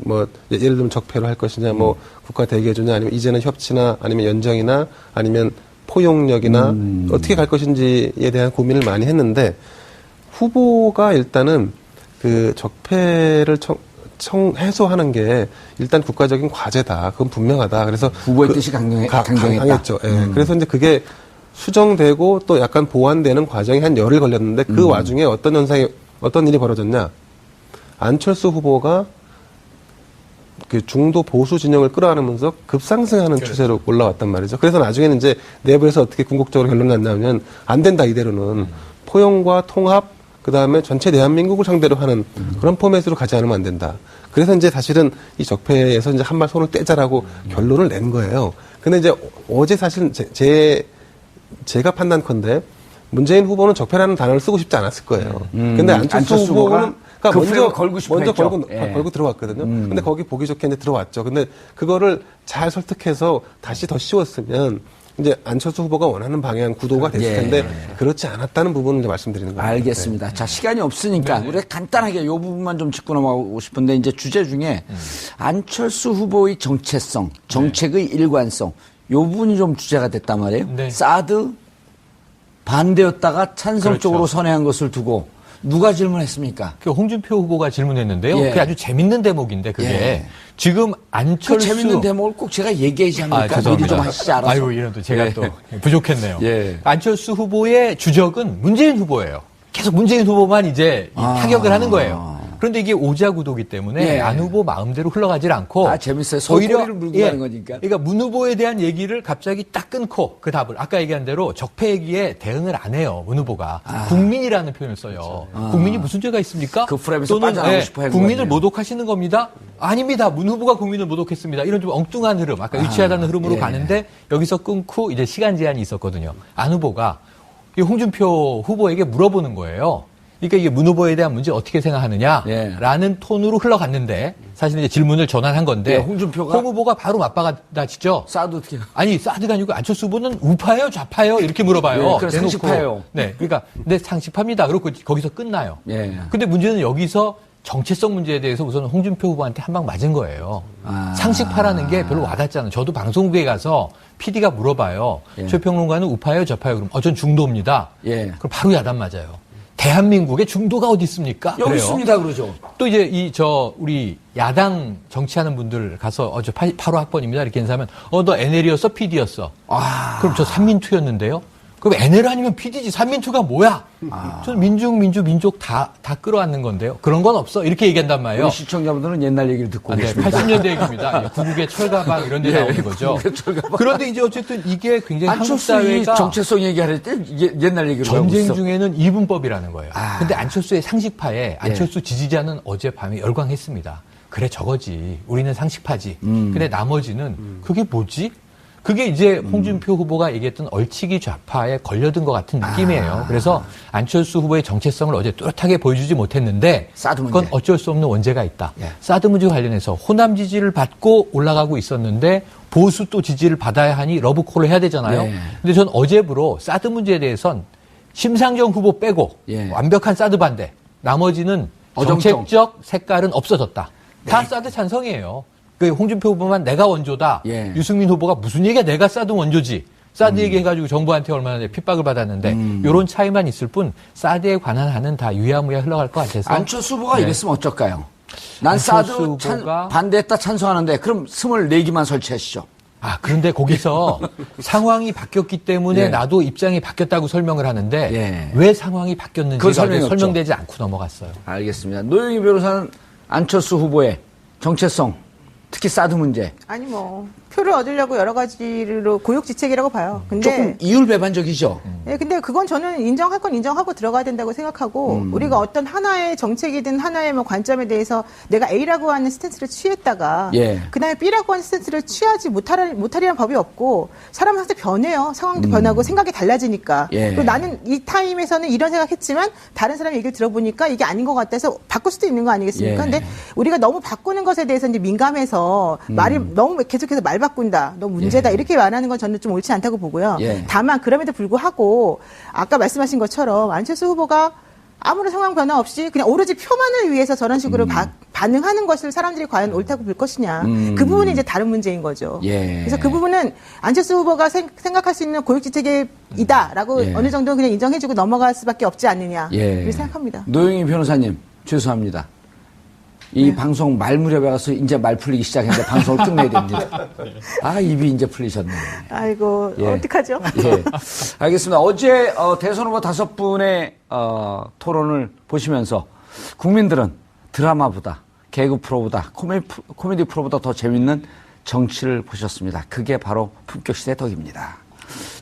예를 들면 적폐로 할 것이냐, 국가 대개주냐, 아니면 이제는 협치나, 아니면 연정이나, 아니면 포용력이나 어떻게 갈 것인지에 대한 고민을 많이 했는데 후보가 일단은 그 적폐를 해소하는 게 일단 국가적인 과제다. 그건 분명하다. 그래서 후보의 뜻이 강경했죠. 그래서 이제 그게 수정되고 또 약간 보완되는 과정이 한 열흘 걸렸는데 그 와중에 어떤 일이 벌어졌냐. 안철수 후보가 그 중도 보수 진영을 끌어안으면서 급상승하는 추세로 올라왔단 말이죠. 그래서 나중에는 이제 내부에서 어떻게 궁극적으로 결론이 났냐면 안 된다 이대로는 포용과 통합 그다음에 전체 대한민국을 상대로 하는 그런 포맷으로 가지 않으면 안 된다. 그래서 이제 사실은 이 적폐에서 이제 한 발 손을 떼자라고 결론을 낸 거예요. 근데 이제 어제 사실 제가 판단컨대 문재인 후보는 적폐라는 단어를 쓰고 싶지 않았을 거예요. 근데 안철수 후보는 먼저 걸고 들어왔거든요. 근데 거기 보기 좋게 이제 들어왔죠. 근데 그거를 잘 설득해서 다시 더 씌웠으면 이제 안철수 후보가 원하는 방향 구도가 됐을 텐데 그렇지 않았다는 부분을 이제 말씀드리는 거예요. 알겠습니다. 자, 시간이 없으니까 우리가 간단하게 이 부분만 좀 짚고 넘어가고 싶은데 이제 주제 중에 안철수 후보의 정체성, 정책의 일관성 이 부분이 좀 주제가 됐단 말이에요. 사드 반대였다가 찬성 쪽으로 선회한 것을 두고 누가 질문했습니까? 그 홍준표 후보가 질문했는데요. 그게 아주 재밌는 대목인데 그게 지금 안철수 그 재밌는 대목을 꼭 제가 얘기하지 않을까? 미리 좀 하시지 않아서. 아이고 이런 또 제가 또 부족했네요. 안철수 후보의 주적은 문재인 후보예요. 계속 문재인 후보만 이제 타격을 하는 거예요. 그런데 이게 오자구도기 때문에 안 후보 마음대로 흘러가질 않고 재밌어요. 소리를 물고 가는 거니까. 그러니까 문 후보에 대한 얘기를 갑자기 딱 끊고 그 답을 아까 얘기한 대로 적폐 얘기에 대응을 안 해요. 문 후보가 국민이라는 표현을 써요. 국민이 무슨 죄가 있습니까? 그 프레임에서 빠져나오고 싶어 하는 국민을 모독하시는 겁니다. 아닙니다. 문 후보가 국민을 모독했습니다. 이런 좀 엉뚱한 흐름, 아까 유치하다는 흐름으로 가는데 여기서 끊고 이제 시간 제한이 있었거든요. 안 후보가 이 홍준표 후보에게 물어보는 거예요. 그러니까 이게 문 후보에 대한 문제 어떻게 생각하느냐라는 톤으로 흘러갔는데 사실 이제 질문을 전환한 건데 홍준표가 홍 후보가 바로 맞받아치죠. 사드 어떻게? 아니 사드가 아니고 안철수 후보는 우파예요, 좌파예요 이렇게 물어봐요. 그래서 상식파예요. 그러니까 네 상식파입니다. 그렇고 거기서 끝나요. 근데 문제는 여기서 정체성 문제에 대해서 우선 홍준표 후보한테 한 방 맞은 거예요. 상식파라는 게 별로 와닿잖아요. 저도 방송국에 가서 PD가 물어봐요. 최평론가는 우파예요, 좌파예요? 그럼 전 중도입니다. 그럼 바로 야단 맞아요. 대한민국에 중도가 어디 있습니까? 여기 있습니다, 그러죠. 또 이제 우리 야당 정치하는 분들 가서 저 8호 학번입니다. 이렇게 인사하면 너 NL이었어? PD였어? 그럼 저 삼민투였는데요? 그럼 NL 아니면 PD지. 삼민투가 뭐야? 저는 민족 다 끌어안는 건데요. 그런 건 없어. 이렇게 얘기한단 말이에요. 우리 시청자분들은 옛날 얘기를 듣고 계십니다. 80년대 얘기입니다. 구국의 철가방 이런 데 나오는 거죠. 그런데 이제 어쨌든 이게 굉장히 한국 사회가 정체성 얘기할 때 옛날 얘기를 전쟁 중에는 이분법이라는 거예요. 근데 안철수의 상식파에 안철수 지지자는 어젯밤에 열광했습니다. 그래 저거지. 우리는 상식파지. 근데 나머지는 그게 뭐지? 그게 이제 홍준표 후보가 얘기했던 얼치기 좌파에 걸려든 것 같은 느낌이에요. 그래서 안철수 후보의 정체성을 어제 뚜렷하게 보여주지 못했는데 그건 어쩔 수 없는 원죄가 있다. 사드 문제 관련해서 호남 지지를 받고 올라가고 있었는데 보수 또 지지를 받아야 하니 러브콜을 해야 되잖아요. 근데 전 어제부로 사드 문제에 대해선 심상정 후보 빼고 완벽한 사드 반대. 나머지는 정책적 색깔은 없어졌다. 다 사드 찬성이에요. 그 홍준표 후보만 내가 원조다. 예. 유승민 후보가 무슨 얘기야? 내가 쌓던 원조지. 사드 얘기해가지고 정부한테 얼마나 핍박을 받았는데 이런 차이만 있을 뿐 사드에 관한 한은 다 유야무야 흘러갈 것 같아서. 안철수 후보가 이랬으면 어쩔까요? 난 사드 반대했다 찬성하는데 그럼 24기만 설치하시죠. 그런데 거기서 상황이 바뀌었기 때문에 나도 입장이 바뀌었다고 설명을 하는데 왜 상황이 바뀌었는지가 설명되지 않고 넘어갔어요. 알겠습니다. 노영희 변호사는 안철수 후보의 정체성, 특히 사드 문제. 아니 뭐 표를 얻으려고 여러 가지로 고육지책이라고 봐요. 근데 조금 이율배반적이죠. 네, 근데 그건 저는 인정할 건 인정하고 들어가야 된다고 생각하고 우리가 어떤 하나의 정책이든 하나의 뭐 관점에 대해서 내가 A라고 하는 스탠스를 취했다가 그다음에 B라고 하는 스탠스를 취하지 못하리라는 법이 없고 사람은 항상 변해요. 상황도 변하고 생각이 달라지니까. 그리고 나는 이 타임에서는 이런 생각했지만 다른 사람의 얘기를 들어보니까 이게 아닌 것 같아서 바꿀 수도 있는 거 아니겠습니까? 근데 우리가 너무 바꾸는 것에 대해서 이제 민감해서 말이 너무 계속해서 말 바꾼다, 너 문제다 이렇게 말하는 건 저는 좀 옳지 않다고 보고요. 다만 그럼에도 불구하고 아까 말씀하신 것처럼 안철수 후보가 아무런 상황 변화 없이 그냥 오로지 표만을 위해서 저런 식으로 반응하는 것을 사람들이 과연 옳다고 볼 것이냐. 그 부분이 이제 다른 문제인 거죠. 그래서 그 부분은 안철수 후보가 생각할 수 있는 고육지책이다라고 어느 정도 그냥 인정해주고 넘어갈 수밖에 없지 않느냐. 그렇게 생각합니다. 노영희 변호사님 죄송합니다. 이 방송 말 무렵에 가서 이제 말 풀리기 시작했는데 방송을 끝내야 됩니다. 입이 이제 풀리셨네. 아이고, 어떡하죠? 알겠습니다. 어제 대선 후보 5분의 토론을 보시면서 국민들은 드라마보다 개그 프로보다 코미디 프로보다 더 재밌는 정치를 보셨습니다. 그게 바로 품격시대 덕입니다.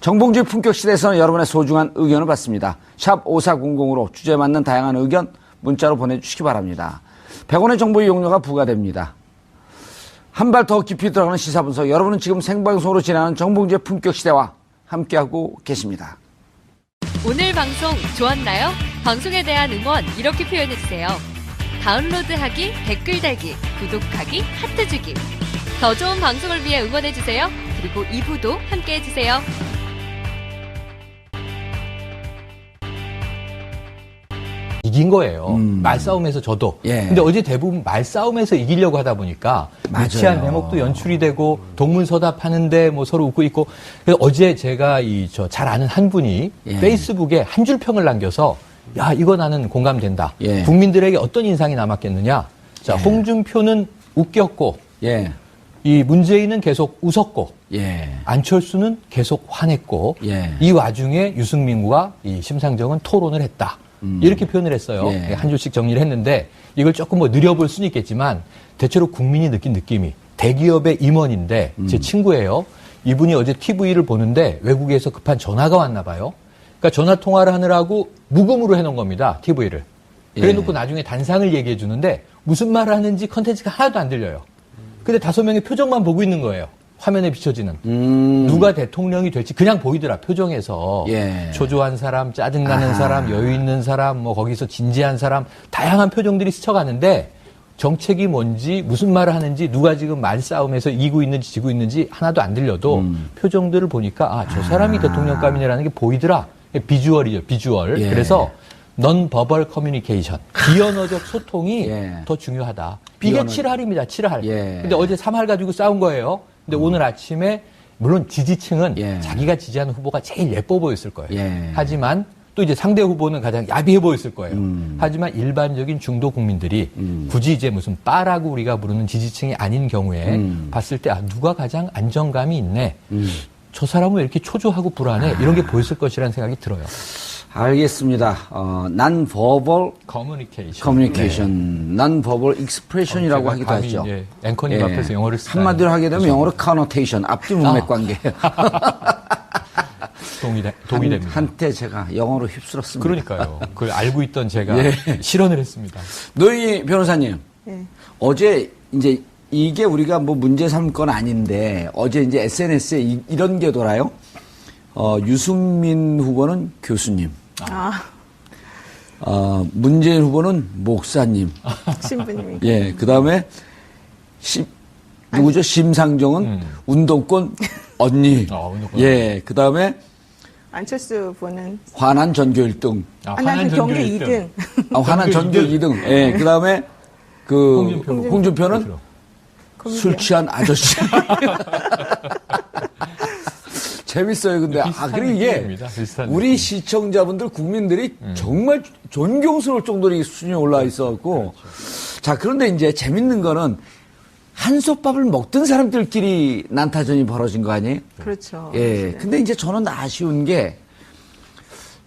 정봉주의 품격시대에서는 여러분의 소중한 의견을 받습니다. 샵 5400으로 주제에 맞는 다양한 의견 문자로 보내주시기 바랍니다. 100원의 정보 이용료가 부과됩니다. 한 발 더 깊이 들어가는 시사분석. 여러분은 지금 생방송으로 진행하는 정봉주의 품격시대와 함께하고 계십니다. 오늘 방송 좋았나요? 방송에 대한 응원 이렇게 표현해주세요. 다운로드하기, 댓글 달기, 구독하기, 하트 주기. 더 좋은 방송을 위해 응원해주세요. 그리고 2부도 함께해주세요. 이긴 거예요. 말싸움에서 저도. 근데 어제 대부분 말싸움에서 이기려고 하다 보니까 유치한 대목도 연출이 되고 동문서답하는데 뭐 서로 웃고 있고. 그래서 어제 제가 잘 아는 한 분이 페이스북에 한 줄 평을 남겨서 야, 이거 나는 공감된다. 국민들에게 어떤 인상이 남았겠느냐. 자, 홍준표는 웃겼고 이 문재인은 계속 웃었고 안철수는 계속 화냈고 이 와중에 유승민과 이 심상정은 토론을 했다. 이렇게 표현을 했어요. 한 줄씩 정리를 했는데 이걸 조금 뭐 느려볼 수는 있겠지만 대체로 국민이 느낀 느낌이 대기업의 임원인데 제 친구예요. 이분이 어제 TV를 보는데 외국에서 급한 전화가 왔나 봐요. 그러니까 전화 통화를 하느라고 무음으로 해놓은 겁니다. TV를. 그래놓고 나중에 단상을 얘기해 주는데 무슨 말을 하는지 컨텐츠가 하나도 안 들려요. 근데 5명의 표정만 보고 있는 거예요. 화면에 비춰지는. 누가 대통령이 될지 그냥 보이더라, 표정에서. 초조한 사람, 짜증나는 사람, 여유 있는 사람, 뭐 거기서 진지한 사람, 다양한 표정들이 스쳐가는데 정책이 뭔지, 무슨 말을 하는지, 누가 지금 말싸움에서 이기고 있는지 지고 있는지 하나도 안 들려도 표정들을 보니까 저 사람이 대통령감이라는 게 보이더라. 비주얼이죠, 비주얼. 그래서 non-verbal communication, 비언어적 소통이 더 중요하다. 이게 7할입니다, 7할. 근데 어제 3할 가지고 싸운 거예요. 근데 오늘 아침에 물론 지지층은 자기가 지지하는 후보가 제일 예뻐 보였을 거예요. 하지만 또 이제 상대 후보는 가장 야비해 보였을 거예요. 하지만 일반적인 중도 국민들이 굳이 이제 무슨 빠라고 우리가 부르는 지지층이 아닌 경우에 봤을 때 누가 가장 안정감이 있네. 저 사람은 왜 이렇게 초조하고 불안해? 이런 게 보였을 것이라는 생각이 들어요. 알겠습니다. non-verbal communication, non-verbal expression이라고 하기도 하죠. 앵커님 앞에서 영어를 쓰다. 한마디로 하게 되면 영어로 connotation, 앞뒤 문맥 관계. 동의 됩니다. 한때 제가 영어로 휩쓸었습니다. 그러니까요. 그걸 알고 있던 제가 실언을 했습니다. 노영희 변호사님, 어제 이제 이게 우리가 뭐 문제 삼을 건 아닌데 어제 이제 SNS에 이런 게 돌아요. 유승민 후보는 교수님. 문재인 후보는 목사님. 신부님. 그 다음에 누구죠? 심상정은 운동권 언니. 그 다음에 안철수 후보는 화난 전교 1등. 화난 경교 2등. 화난 전교 2등. 그 다음에 홍준표는 술 취한 아저씨. 재밌어요, 근데. 그리고 이게 우리 시청자분들, 국민들이 정말 존경스러울 정도로 이 수준이 올라와 있어갖고. 그렇죠. 자, 그런데 이제 재밌는 거는 한솥밥을 먹던 사람들끼리 난타전이 벌어진 거 아니에요? 그렇죠. 예. 근데 이제 저는 아쉬운 게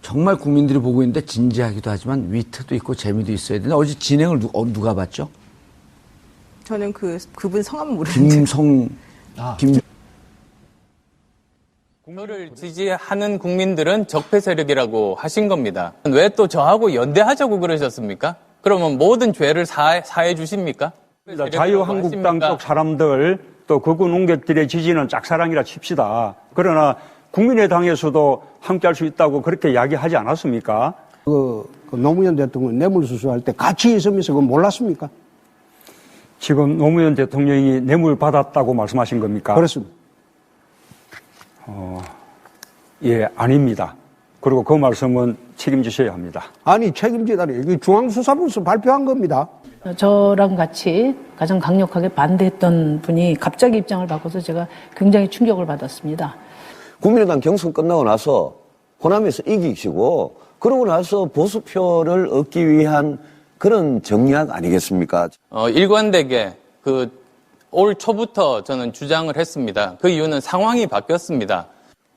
정말 국민들이 보고 있는데 진지하기도 하지만 위트도 있고 재미도 있어야 되는데 어제 진행을 누가 봤죠? 저는 그분 성함은 모르는데. 저를 지지하는 국민들은 적폐 세력이라고 하신 겁니다. 왜 또 저하고 연대하자고 그러셨습니까? 그러면 모든 죄를 사해 주십니까? 자유한국당 쪽 사람들 또 극우 농객들의 지지는 짝사랑이라 칩시다. 그러나 국민의당에서도 함께할 수 있다고 그렇게 이야기하지 않았습니까? 노무현 대통령 뇌물수수할 때 같이 있으면서 그거 몰랐습니까? 지금 노무현 대통령이 뇌물 받았다고 말씀하신 겁니까? 그렇습니다. 예, 아닙니다. 그리고 그 말씀은 책임지셔야 합니다. 아니, 책임지다니. 이게 중앙수사부에서 발표한 겁니다. 저랑 같이 가장 강력하게 반대했던 분이 갑자기 입장을 바꿔서 제가 굉장히 충격을 받았습니다. 국민의당 경선 끝나고 나서 호남에서 이기시고 그러고 나서 보수표를 얻기 위한 그런 정략 아니겠습니까? 일관되게 올 초부터 저는 주장을 했습니다. 그 이유는 상황이 바뀌었습니다.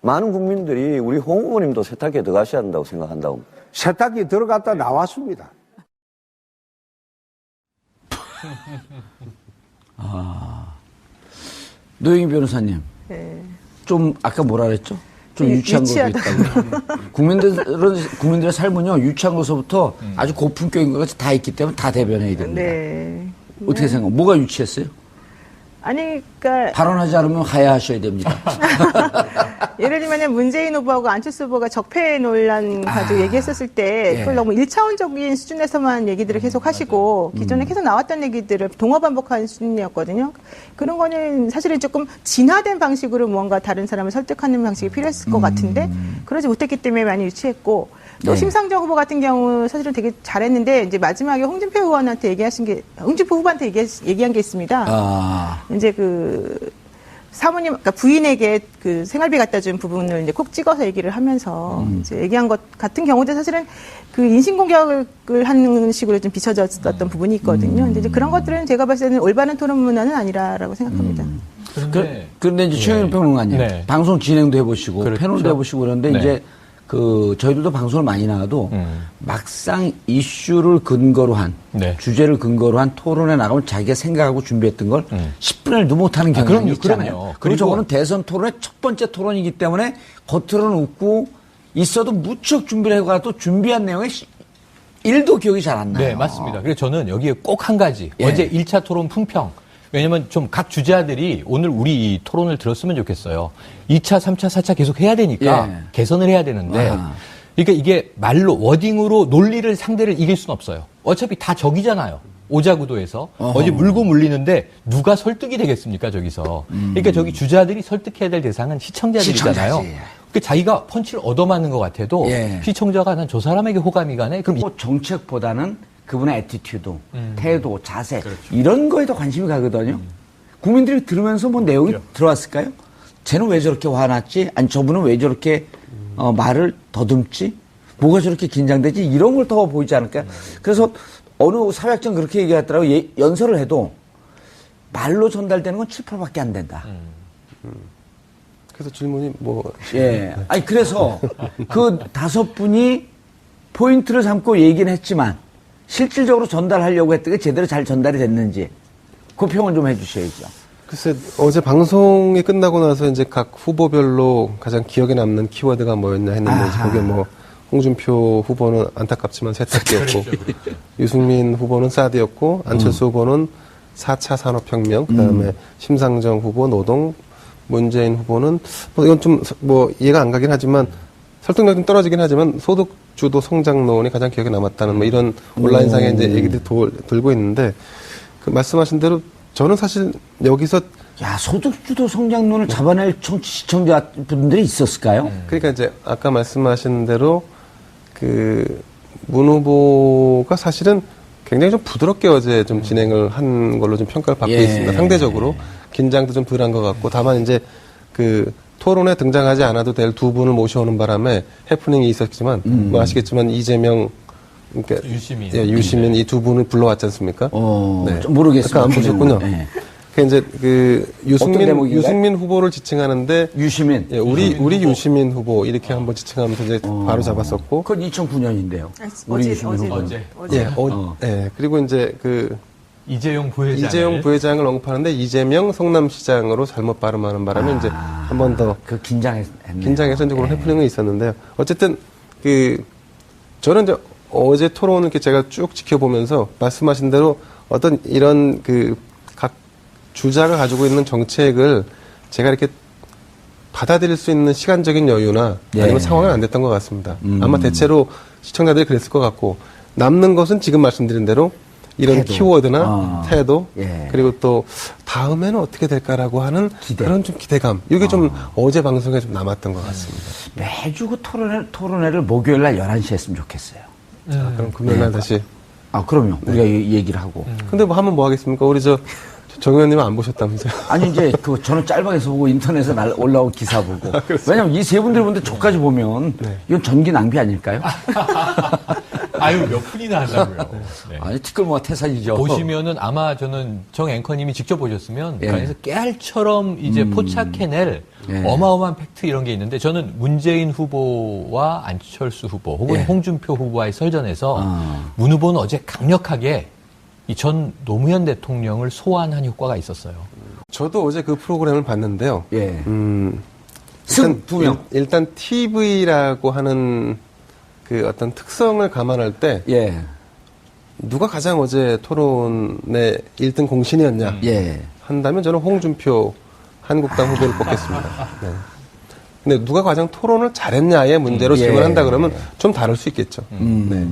많은 국민들이 우리 홍 후보님도 세탁기에 들어가셔야 한다고 생각한다고. 세탁기 들어갔다 나왔습니다. 노영희 변호사님. 네. 좀 아까 뭐라 그랬죠? 좀 유치한 것도 있다고. 국민들의 삶은요, 유치한 것부터 아주 고품격인 것까지 다 있기 때문에 다 대변해야 됩니다. 네. 어떻게 생각해요? 뭐가 유치했어요? 아니, 그러니까 발언하지 않으면 하야하셔야 됩니다. 예를 들면 문재인 후보하고 안철수 후보가 적폐 논란 가지고 얘기했었을 때 그걸 너무 1차원적인 수준에서만 얘기들을 계속 하시고 기존에 계속 나왔던 얘기들을 동어 반복하는 수준이었거든요. 그런 거는 사실은 조금 진화된 방식으로 무언가 다른 사람을 설득하는 방식이 필요했을 것 같은데 그러지 못했기 때문에 많이 유치했고 또 심상정 후보 같은 경우 사실은 되게 잘했는데 이제 마지막에 홍준표 의원한테 홍준표 후보한테 얘기한 게 있습니다. 이제 사모님, 그러니까 부인에게 생활비 갖다 준 부분을 이제 콕 찍어서 얘기를 하면서 이제 얘기한 것 같은 경우도 사실은 인신공격을 하는 식으로 좀 비춰졌었던 부분이 있거든요. 근데 이제 그런 것들은 제가 봤을 때는 올바른 토론 문화는 아니라고 생각합니다. 그런데 이제 최영일 평론가님, 방송 진행도 해보시고, 그렇죠. 패널도 해보시고 그런데 이제 저희들도 방송을 많이 나가도 막상 이슈를 근거로 한 주제를 근거로 한 토론에 나가면 자기가 생각하고 준비했던 걸 10분의 1도 못하는 경향이 있잖아요. 그리고 저거는 대선 토론의 첫 번째 토론이기 때문에 겉으로는 웃고 있어도 무척 준비를 해가도 준비한 내용에 1도 기억이 잘 안 나요. 네, 맞습니다. 그래서 저는 여기에 꼭 한 가지. 어제 1차 토론 품평. 왜냐면 좀 각 주자들이 오늘 우리 이 토론을 들었으면 좋겠어요. 2차, 3차, 4차 계속 해야 되니까 개선을 해야 되는데 그러니까 이게 말로 워딩으로 논리를 상대를 이길 수는 없어요. 어차피 다 적이잖아요. 오자구도에서 어제 물고 물리는데 누가 설득이 되겠습니까 저기서. 그러니까 저기 주자들이 설득해야 될 대상은 시청자들이잖아요. 그러니까 자기가 펀치를 얻어맞는 것 같아도 시청자가 난 저 사람에게 호감이 가네. 그럼 정책보다는 그분의 애티튜드, 태도, 자세 이런 거에 더 관심이 가거든요. 국민들이 들으면서 뭐 내용이 들어왔을까요? 쟤는 왜 저렇게 화났지? 아니 저분은 왜 저렇게 말을 더듬지? 뭐가 저렇게 긴장되지? 이런 걸 더 보이지 않을까요? 그래서 어느 사회학자는 그렇게 얘기하더라고요. 연설을 해도 말로 전달되는 건 7%밖에 안 된다. 그래서 질문이 아니 그래서 그 5분이 포인트를 삼고 얘기는 했지만 실질적으로 전달하려고 했던 게 제대로 잘 전달이 됐는지 그 평은 좀 해주셔야죠. 글쎄 어제 방송이 끝나고 나서 이제 각 후보별로 가장 기억에 남는 키워드가 뭐였냐 했는데 거기에 홍준표 후보는 안타깝지만 세탁기였고 유승민 후보는 사드였고 안철수 후보는 4차 산업혁명 그다음에 심상정 후보 노동 문재인 후보는 이건 좀 이해가 안 가긴 하지만 설득력이 좀 떨어지긴 하지만 소득주도 성장론이 가장 기억에 남았다는 이런 온라인상에 이제 얘기들이 돌고 있는데 말씀하신 대로 저는 사실 여기서 소득주도 성장론을 잡아낼 시청자분들이 있었을까요? 그러니까 이제 아까 말씀하신 대로 문 후보가 사실은 굉장히 좀 부드럽게 어제 좀 진행을 한 걸로 좀 평가를 받고 있습니다. 상대적으로 긴장도 좀 덜한 것 같고 다만 이제 그 토론에 등장하지 않아도 될 두 분을 모셔오는 바람에 해프닝이 있었지만 뭐 아시겠지만 이재명 그러니까 유시민 이 두 분을 불러왔지 않습니까? 네. 좀 모르겠어요. 안 보셨군요. 네. 그 이제 그 유승민 후보를 지칭하는데 유시민 우리 유시민 후보 이렇게 한번 지칭하면서 이제 바로 잡았었고 그건 2009년인데요. 우리 유시민 후보 예. 그리고 이제 그 이재용 부회장을 언급하는데 이재명 성남시장으로 잘못 발음하는 바람에 이제 한 번 더 그 긴장해서 이제 그런 해프닝은 있었는데요. 어쨌든 그 저는 이제 어제 토론을 이렇게 제가 쭉 지켜보면서 말씀하신 대로 어떤 이런 그 각 주자가 가지고 있는 정책을 제가 이렇게 받아들일 수 있는 시간적인 여유나 아니면 상황은 안 됐던 것 같습니다. 아마 대체로 시청자들이 그랬을 것 같고 남는 것은 지금 말씀드린 대로 이런 키워드나 태도 그리고 또 다음에는 어떻게 될까라고 하는 그런 좀 기대감 이게 좀 어제 방송에 좀 남았던 것 같습니다. 매주 그 토론회를 목요일 날 11시에 했으면 좋겠어요. 그럼 금요일 날 다시. 그럼요. 우리가 얘기를 하고. 근데 뭐 하면 뭐 하겠습니까? 우리 정 의원님은 안 보셨다면서요? 아니, 이제 저는 짤방에서 보고 인터넷에 올라온 기사 보고. 왜냐면 이 세 분들 보는데 저까지 보면 이건 전기 낭비 아닐까요? 아유, 몇 분이나 한다고요. 네. 아니, 티끌모아 태산이죠. 보시면은 아마 저는 정 앵커님이 직접 보셨으면 그래서 깨알처럼 이제 포착해낼 어마어마한 팩트 이런 게 있는데 저는 문재인 후보와 안철수 후보 혹은 홍준표 후보와의 설전에서 문 후보는 어제 강력하게 이 전 노무현 대통령을 소환한 효과가 있었어요. 저도 어제 그 프로그램을 봤는데요. 일단 TV라고 하는 그 어떤 특성을 감안할 때 누가 가장 어제 토론의 1등 공신이었냐 한다면 저는 홍준표 한국당 후보를 뽑겠습니다. 네. 근데 누가 가장 토론을 잘했냐의 문제로 질문한다 그러면 좀 다를 수 있겠죠. 네.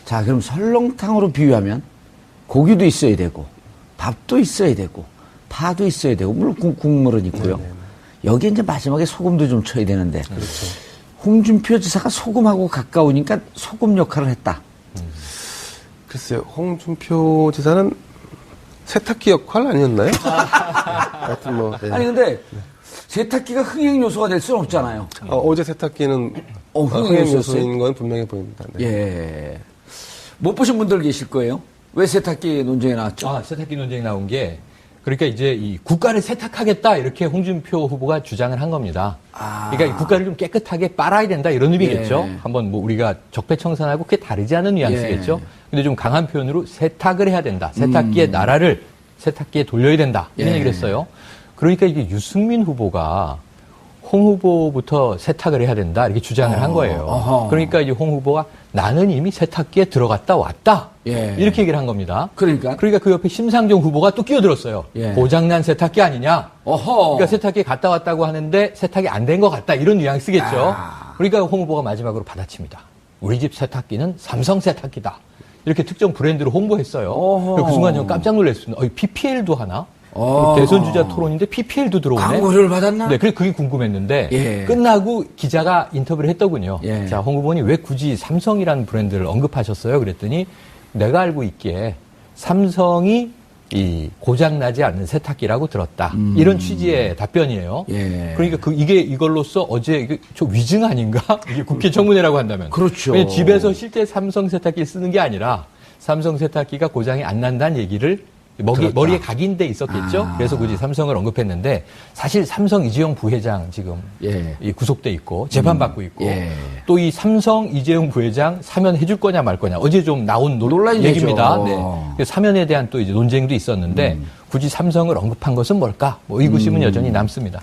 자, 그럼 설렁탕으로 비유하면 고기도 있어야 되고 밥도 있어야 되고 파도 있어야 되고 물론 국물은 있고요. 여기에 이제 마지막에 소금도 좀 쳐야 되는데 홍준표 지사가 소금하고 가까우니까 소금 역할을 했다. 글쎄요. 홍준표 지사는 세탁기 역할 아니었나요? 하여튼 뭐, 아니 근데 세탁기가 흥행 요소가 될 수는 없잖아요. 어제 세탁기는 흥행 요소인 건 분명해 보입니다. 못 보신 분들 계실 거예요. 왜 세탁기 논쟁이 나왔죠? 세탁기 논쟁이 나온 게 그러니까 이제 이 국가를 세탁하겠다 이렇게 홍준표 후보가 주장을 한 겁니다. 그러니까 이 국가를 좀 깨끗하게 빨아야 된다 이런 의미겠죠. 한번 뭐 우리가 적폐청산하고 그게 다르지 않은 뉘앙스겠죠. 근데 좀 강한 표현으로 세탁을 해야 된다. 세탁기의 나라를 세탁기에 돌려야 된다. 이런 얘기를 했어요. 그러니까 이게 유승민 후보가 홍 후보부터 세탁을 해야 된다 이렇게 주장을 한 거예요. 그러니까 이제 홍 후보가 나는 이미 세탁기에 들어갔다 왔다 이렇게 얘기를 한 겁니다. 그러니까 그 옆에 심상정 후보가 또 끼어들었어요. 고장난 세탁기 아니냐. 그러니까 세탁기에 갔다 왔다고 하는데 세탁이 안 된 것 같다 이런 뉘앙스겠죠. 그러니까 홍 후보가 마지막으로 받아칩니다. 우리 집 세탁기는 삼성 세탁기다. 이렇게 특정 브랜드로 홍보했어요. 그 순간 저는 깜짝 놀랐습니다. PPL도 하나? 대선 주자 토론인데 PPL도 들어오네. 광고를 받았나? 네, 그게 궁금했는데 끝나고 기자가 인터뷰를 했더군요. 자, 홍 후보님 왜 굳이 삼성이라는 브랜드를 언급하셨어요? 그랬더니 내가 알고 있기에 삼성이 이 고장나지 않는 세탁기라고 들었다. 이런 취지의 답변이에요. 그러니까 이걸로써 어제 이게 저 위증 아닌가? 이게 국회 청문회라고 한다면. 그렇죠. 왜냐면 집에서 실제 삼성 세탁기를 쓰는 게 아니라 삼성 세탁기가 고장이 안 난다는 얘기를 머리에 각인돼 있었겠죠. 그래서 굳이 삼성을 언급했는데 사실 삼성 이재용 부회장 지금 구속돼 있고 재판받고 있고 또 이 삼성 이재용 부회장 사면해줄 거냐 말 거냐 어제 좀 나온 논란 얘기입니다. 사면에 대한 또 이제 논쟁도 있었는데 굳이 삼성을 언급한 것은 뭘까? 뭐 의구심은 여전히 남습니다.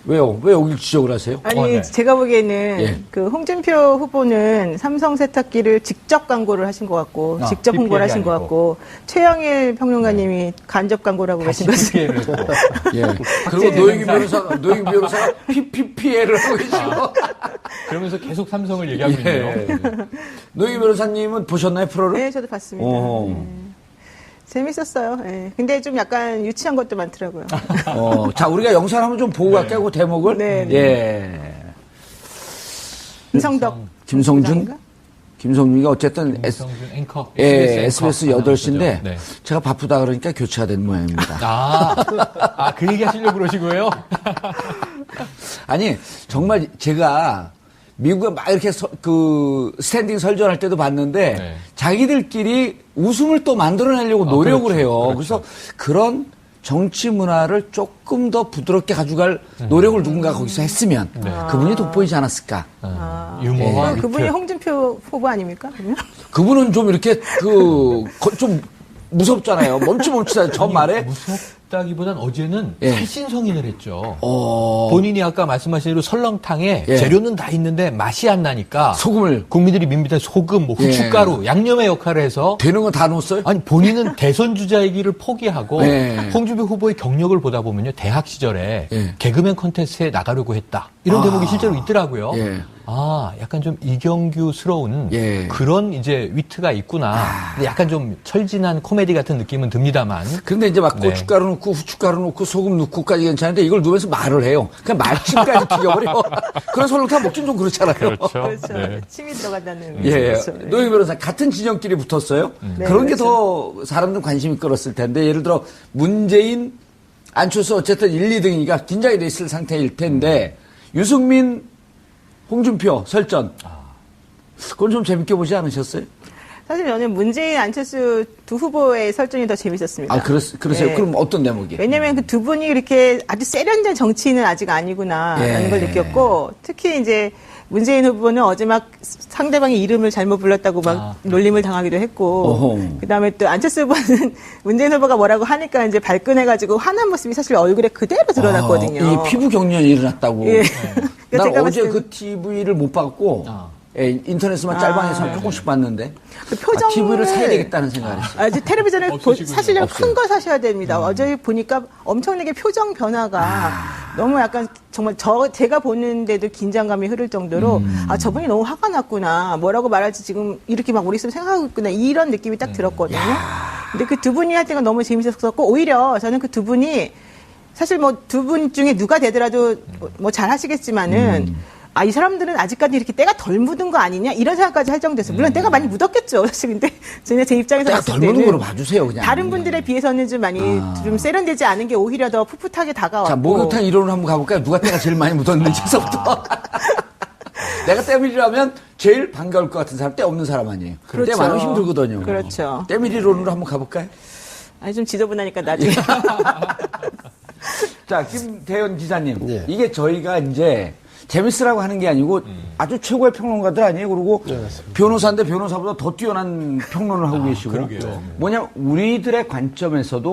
왜요? 왜 여기 지적을 하세요? 아니, 제가 보기에는 그 홍준표 후보는 삼성 세탁기를 직접 광고를 하신 것 같고, 직접 홍보를 하신 것 같고, 최영일 평론가님이 간접 광고라고 하신 것을. 그리고 노영희 변호사가 PPL을 하고 계시고. 그러면서 계속 삼성을 얘기하고 있네요. 노영희 변호사님은 보셨나요, 프로를? 네, 저도 봤습니다. 재밌었어요. 근데 좀 약간 유치한 것도 많더라고요. 자, 우리가 영상을 한번 좀 보고 갈까요, 그 대목을? 김성준? 김성중이가 어쨌든 김성준 앵커. SBS 앵커 8시인데 네. 제가 바쁘다 그러니까 교체가 된 모양입니다. 그 얘기 하시려고 그러신 거예요? 아니, 정말 제가 미국에 막 이렇게 스탠딩 설전할 때도 봤는데 네. 자기들끼리 웃음을 또 만들어내려고 노력을 그렇죠. 해요. 그렇죠. 그래서 그런 정치 문화를 조금 더 부드럽게 가져갈 노력을 누군가 거기서 했으면 그분이 돋보이지 않았을까. 유머와 그분이 홍준표 후보 아닙니까? 그러면? 그분은 좀 이렇게 좀 무섭잖아요. 멈칫멈칫하죠. 저 말에. 무섭다기보단 어제는 예. 살신성인을 했죠. 본인이 아까 말씀하신 대로 설렁탕에 예. 재료는 다 있는데 맛이 안 나니까 소금을. 국민들이 밋밋한 소금, 뭐 후춧가루, 양념의 역할을 해서 되는 거 다 넣었어요? 아니 본인은 대선 주자이기를 포기하고 예. 홍준표 후보의 경력을 보다 보면요 대학 시절에 예. 개그맨 콘테스트에 나가려고 했다 이런 대목이 실제로 있더라고요. 예. 약간 좀 이경규스러운 예. 그런 이제 위트가 있구나. 근데 약간 좀 철진한 코미디 같은 느낌은 듭니다만. 근데 이제 막 네. 고춧가루 넣고 후춧가루 넣고 소금 넣고까지 괜찮은데 이걸 넣으면서 말을 해요. 그냥 말침까지 튀겨버려. 그런 설렁탕 먹긴 좀 그렇잖아요. 그렇죠. 네. 침이 들어간다는. 예, 그렇죠. 노영 변호사 같은 진영끼리 붙었어요. 네, 그런 게 그렇죠. 더 사람들 관심이 끌었을 텐데 예를 들어 문재인, 안철수 어쨌든 1, 2등이가 긴장이 돼 있을 상태일 텐데 유승민, 홍준표 설전 그건 좀 재밌게 보지 않으셨어요? 사실 저는 문재인, 안철수 두 후보의 설전이 더 재밌었습니다. 그러세요? 네. 그럼 어떤 대목이? 왜냐면 그 두 분이 이렇게 아주 세련된 정치인은 아직 아니구나라는 예. 걸 느꼈고, 특히 이제 문재인 후보는 어제 막 상대방의 이름을 잘못 불렀다고 막 놀림을 당하기도 했고, 어허. 그 다음에 또 안철수 후보는 문재인 후보가 뭐라고 하니까 이제 발끈해가지고 화난 모습이 사실 얼굴에 그대로 드러났거든요. 이 피부 경련이 일어났다고. 예. 난 제가 어제 봤을 그 TV를 못 봤고 인터넷에만 짤방에서 조금씩 봤는데 그 표정을 TV를 사야 되겠다는 생각을 했어요. 이제 텔레비전을 사시려면 없어요. 큰 거 사셔야 됩니다. 어제 보니까 엄청나게 표정 변화가 너무 약간 정말 제가 보는데도 긴장감이 흐를 정도로 저분이 너무 화가 났구나. 뭐라고 말할지 지금 이렇게 막 머릿속에 생각하고 있구나. 이런 느낌이 딱 들었거든요. 근데 그 두 분이 할 때가 너무 재밌었고 오히려 저는 그 두 분이 사실 뭐 두 분 중에 누가 되더라도 뭐 잘 하시겠지만은 이 사람들은 아직까지 이렇게 때가 덜 묻은 거 아니냐 이런 생각까지 할 정도였어요. 물론 때가 많이 묻었겠죠. 사실 근데 제 입장에서 때가 봤을 덜 때는 묻은 거로 봐주세요 그냥. 다른 분들에 비해서는 좀 많이 좀 세련되지 않은 게 오히려 더 풋풋하게 다가왔고. 자, 목욕탕 이론으로 한번 가볼까요? 누가 때가 제일 많이 묻었는지서부터. 내가 때밀이라면 제일 반가울 것 같은 사람, 때 없는 사람 아니에요. 그렇죠. 때 많으면 힘들거든요. 그렇죠. 때밀이론으로 한번 가볼까요? 좀 지저분하니까 나중에. 자, 김대현 기자님. 예. 이게 저희가 이제 재밌으라고 하는 게 아니고 아주 최고의 평론가들 아니에요? 그리고 변호사인데 변호사보다 더 뛰어난 평론을 하고 계시고. 그러게요. 뭐냐, 우리들의 관점에서도